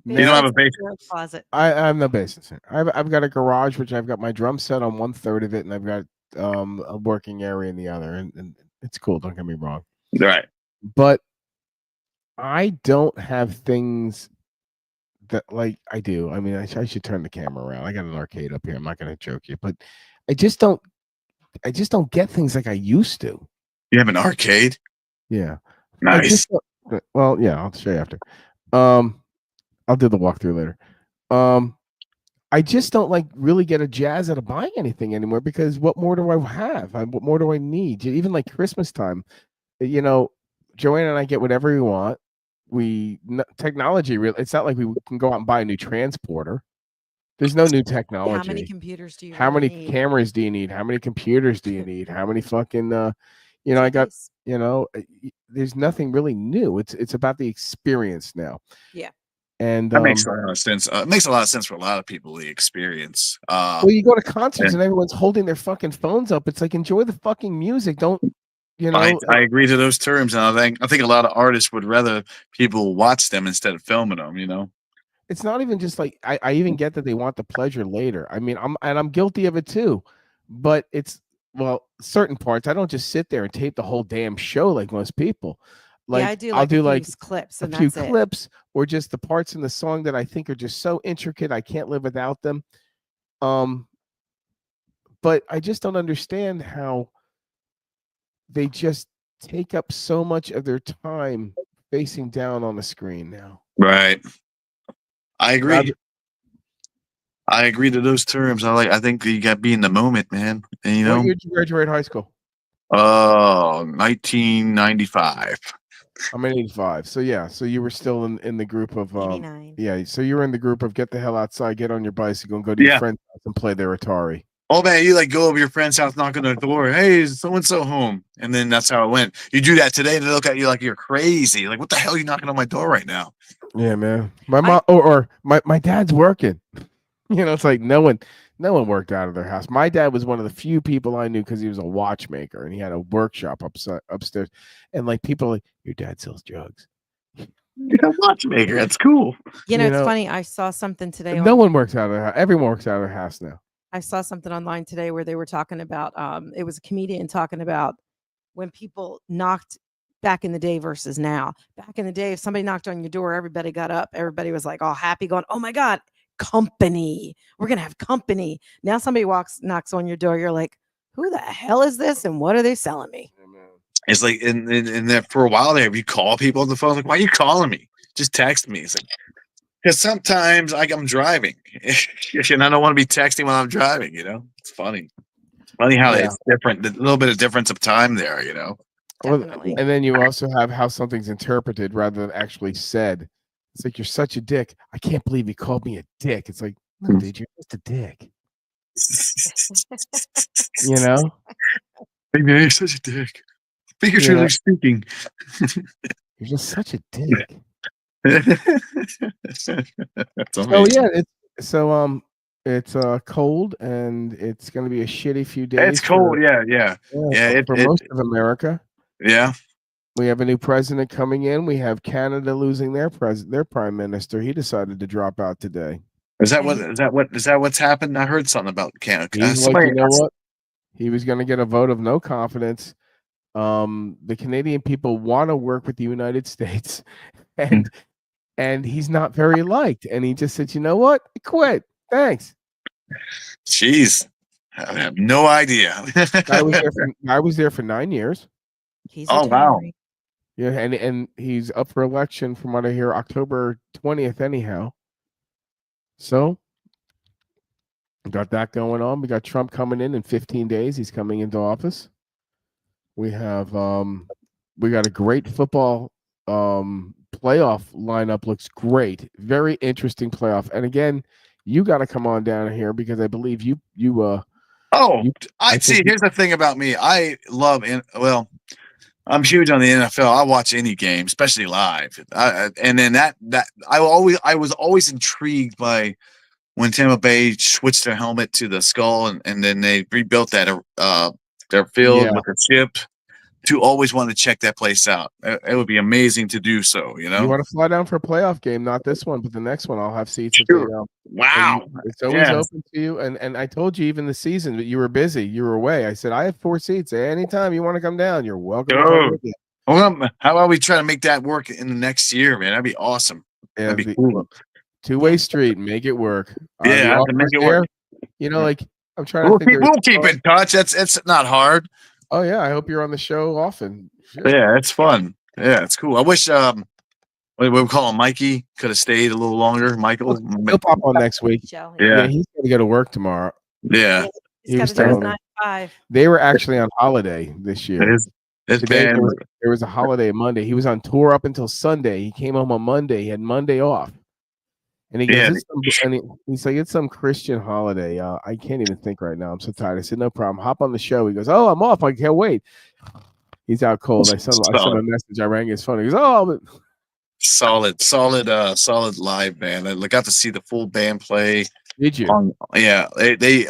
You don't have a basement? Closet. I have no basement. I've got a garage, which I've got my drum set on 1/3 of it, and I've got a working area in the other, and it's cool. Don't get me wrong. Right. But I don't have things that like I do. I mean, I should turn the camera around. I got an arcade up here. I'm not going to joke you, but I just don't get things like I used to. You have an arcade? Yeah. Nice. Well, yeah, I'll show you after. I'll do the walkthrough later. I just don't like really get a jazz out of buying anything anymore because what more do I have? What more do I need? Even like Christmas time, Joanna and I get whatever we want. Technology really, it's not like we can go out and buy a new transporter. There's no new technology. Yeah, how many computers do you How many need? cameras do you need? How many computers do you need? How many fucking I got, there's nothing really new. It's about the experience now. Yeah. And that makes a lot of sense. It makes a lot of sense for a lot of people, the experience. Well, you go to concerts and everyone's holding their fucking phones up. It's like, enjoy the fucking music. Don't, I agree to those terms. And I think a lot of artists would rather people watch them instead of filming them, It's not even just like, I even get that they want the pleasure later. I mean, I'm guilty of it too, but certain parts, I don't just sit there and tape the whole damn show like most people. Like, I do I'll do a like few clips, a and few that's clips, or just the parts in the song that I think are just so intricate I can't live without them. But I just don't understand how they just take up so much of their time facing down on the screen now. Right. I agree. I agree to those terms. I think you got to be in the moment, man. And What year did you graduate high school? 1995. I'm in 85. So yeah, so you were still in the group of 89. Yeah, so you were in the group of get the hell outside, get on your bicycle, and go to your friend's house and play their Atari. Oh man, you like go over your friend's house, knock on their door, hey, is so and so home? And then that's how it went. You do that today, and they look at you like you're crazy. Like, what the hell are you knocking on my door right now? Yeah, man. My mom or my dad's working. It's like no one worked out of their house. My dad was one of the few people I knew because he was a watchmaker and he had a workshop upstairs. And like people like, your dad sells drugs. You're a watchmaker. That's cool. It's funny. I saw something today. No one works out of their house. Everyone works out of their house now. I saw something online today where they were talking about, it was a comedian talking about when people knocked back in the day versus now. Back in the day, if somebody knocked on your door, everybody got up. Everybody was like all happy going, oh my God, company. We're going to have company. Now somebody knocks on your door. You're like, who the hell is this? And what are they selling me? It's like, in there for a while there, you call people on the phone, like, why are you calling me? Just text me. It's like, because sometimes I'm driving and I don't want to be texting while I'm driving, It's funny. Funny how it's different, a little bit of difference of time there, Definitely. And then you also have how something's interpreted rather than actually said. It's like, you're such a dick. I can't believe you called me a dick. It's like, no, dude, you're just a dick. Hey man, you're such a dick. Figuratively speaking. You're just such a dick. It's cold and it's going to be a shitty few days. It's cold, yeah. For most of America. Yeah. We have a new president coming in. We have Canada losing their prime minister. He decided to drop out today. Is that what's happened? I heard something about Canada. He's like, you know what? He was going to get a vote of no confidence. The Canadian people want to work with the United States, and he's not very liked. And he just said, you know what? I quit. Thanks. Jeez, I have no idea. I was there for 9 years. Wow. Yeah, and he's up for election from what I hear October 20th anyhow. So got that going on. We got Trump coming in 15 days. He's coming into office. We have we got a great football playoff lineup. Looks great. Very interesting playoff. And again, you got to come on down here because I believe you I see. Here's the thing about me. I love I'm huge on the NFL. I watch any game, especially live. And then I was always intrigued by when Tampa Bay switched their helmet to the skull, and then they rebuilt that their field with a chip. To always want to check that place out. It would be amazing to do so. You want to fly down for a playoff game? Not this one, but the next one. I'll have seats. Sure. Wow, it's always open to you. And I told you even the season, but you were busy. You were away. I said I have 4 seats. Anytime you want to come down, you're welcome. To come with you. Well, how about we try to make that work in the next year, man? That'd be awesome. Yeah, that'd be cool. Two-way street. Make it work. Yeah, I have to make it work. Like I'm trying to think. We'll keep in touch. It's not hard. Oh yeah, I hope you're on the show often. Shit. Yeah, it's fun. Yeah, it's cool. I wish what we call him, Mikey, could have stayed a little longer. Michael. He'll pop on next week. Michelle, Yeah. He's going to go to work tomorrow. Yeah. He's He got was to do his telling me. 9 to 5. They were actually on holiday this year. It's Today bad. there was a holiday Monday. He was on tour up until Sunday. He came home on Monday. He had Monday off. And he goes, Yeah. he's like, it's some Christian holiday. I can't even think right now. I'm so tired. I said, no problem. Hop on the show. He goes, oh, I'm off. I can't wait. He's out cold. I sent him a message. I rang his phone. He goes, oh, but solid live band. I got to see the full band play. Did you? Yeah, they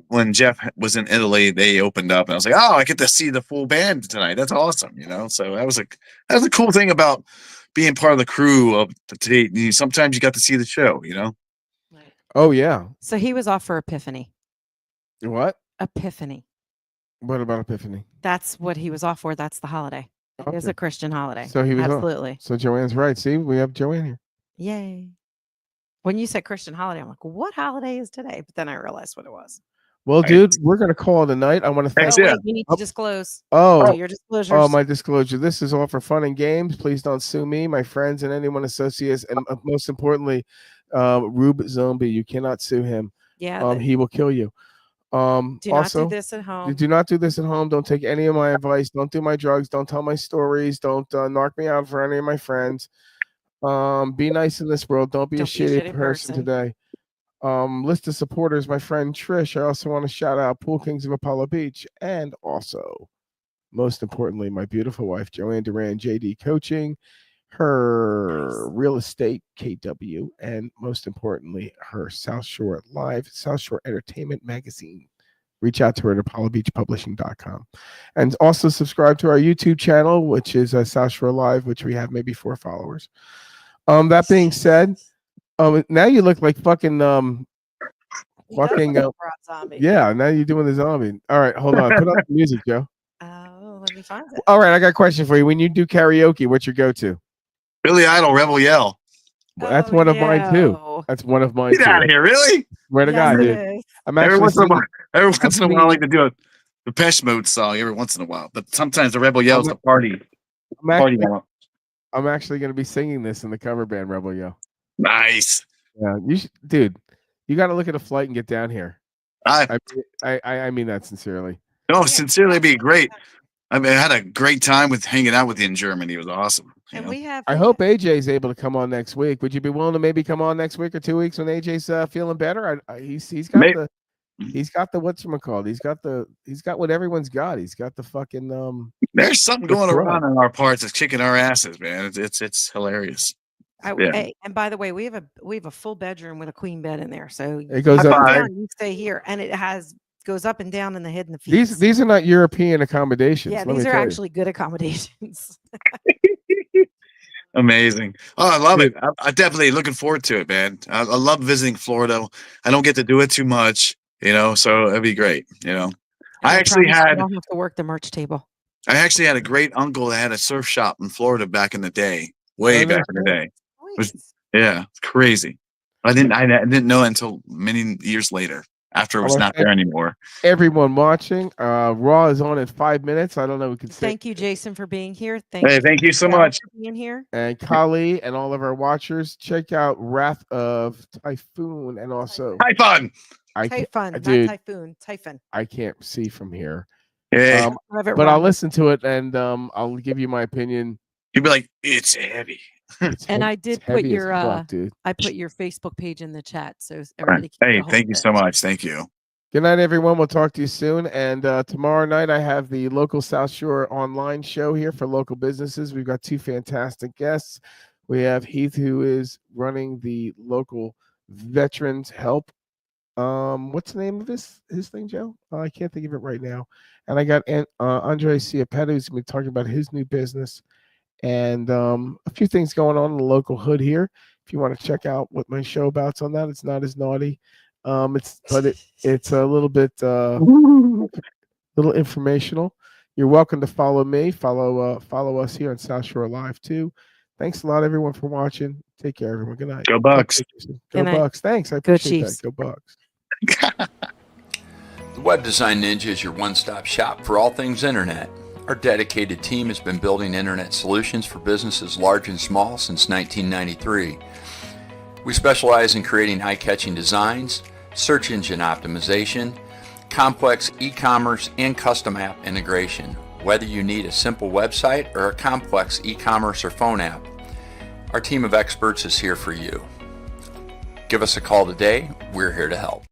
when Jeff was in Italy, they opened up, and I was like, oh, I get to see the full band tonight. That's awesome, you know. So that was a cool thing about being part of the crew of the tape. Sometimes you got to see the show, you know. Oh yeah. So he was off for Epiphany. What? Epiphany. What about Epiphany? That's what he was off for. That's the holiday. It is Okay. a Christian holiday. So he was off. absolutely. So Joanne's right. See, we have Joanne here. Yay. When you said Christian holiday, I'm like, what holiday is today? But then I realized what it was. Well, dude, we're gonna call it a night. I want to thank. Thanks, Oh, yeah. wait, you need to disclose. Oh, Your disclosures. oh, my disclosure. This is all for fun and games. Please don't sue me, my friends, and anyone associates. And most importantly, Rube Zombie. You cannot sue him. Yeah. He will kill you. Do also, not do this at home. do not do this at home. Don't take any of my advice. Don't do my drugs. Don't tell my stories. Don't knock me out for any of my friends. Be nice in this world. Don't be a shitty person today. List of supporters, my friend Trish. I also want to shout out Pool Kings of Apollo Beach, and also, most importantly, my beautiful wife Joanne Duran, JD Coaching, her real estate KW, and most importantly, her South Shore Live, South Shore Entertainment Magazine. Reach out to her at apollobeachpublishing.com. And also subscribe to our YouTube channel, which is South Shore Live, which we have maybe 4 followers. That being said, now you look like fucking zombie. yeah, now you're doing the zombie. All right, hold on. Put on the music, Joe. Oh, let me find it. All right, I got a question for you. When you do karaoke, what's your go-to? Billy Idol, Rebel Yell. That's one of mine too. That's one of mine. Get out of here, really? Swear to God, dude. I'm every once in a while, I like to do a Depeche Mode song every once in a while, but sometimes the Rebel Yell is the party. I'm actually going to be singing this in the cover band Rebel Yell. Nice. Yeah, dude. You got to look at a flight and get down here. I mean that sincerely. No, sincerely, it'd be great. I had a great time with hanging out with you in Germany. It was awesome. And we have. I hope AJ is able to come on next week. Would you be willing to maybe come on next week or 2 weeks when AJ's feeling better? He's got the whatchamacallit. He's got what everyone's got. He's got the fucking There's something going around in our parts that's kicking our asses, man. It's hilarious. Hey, and by the way, we have a full bedroom with a queen bed in there, so it goes up. Down, you stay here, and it goes up and down in the head and the feet. These are not European accommodations. Yeah, these are actually good accommodations. Amazing. Oh, I love it. I'm definitely looking forward to it, man. I love visiting Florida. I don't get to do it too much, so it'd be great. I don't have to work the merch table. I actually had a great uncle that had a surf shop in Florida back in the day, way back in the day. It's crazy. I didn't know until many years later, after it was not there anymore. Everyone watching, Raw is on in 5 minutes. I don't know. We can thank you, Jason, for being here. Thank you so much for being here. And Kali and all of our watchers, check out Wrath of Typhoon and also Typhon. Typhon, not Typhoon. Typhon. I can't see from here. Yeah, but I'll listen to it and I'll give you my opinion. You'd be like, it's heavy. And I did put your I put your Facebook page in the chat, so everybody can thank you so much. Thank you. Good night, everyone. We'll talk to you soon. And tomorrow night, I have the local South Shore online show here for local businesses. We've got 2 fantastic guests. We have Heath, who is running the local Veterans Help. What's the name of his thing, Joe? I can't think of it right now. And I got Andre Ciapetta, who's going to be talking about his new business. And a few things going on in the local hood here. If you want to check out what my show about's on that, it's not as naughty. It's a little bit little informational. You're welcome to follow me. Follow us here on South Shore Live too. Thanks a lot, everyone, for watching. Take care, everyone. Good night. Go Bucks. Go Bucks. Thanks. I appreciate that. Go Bucks. Web Design Ninja is your one-stop shop for all things internet. Our dedicated team has been building internet solutions for businesses large and small since 1993. We specialize in creating eye-catching designs, search engine optimization, complex e-commerce, and custom app integration. Whether you need a simple website or a complex e-commerce or phone app, our team of experts is here for you. Give us a call today. We're here to help.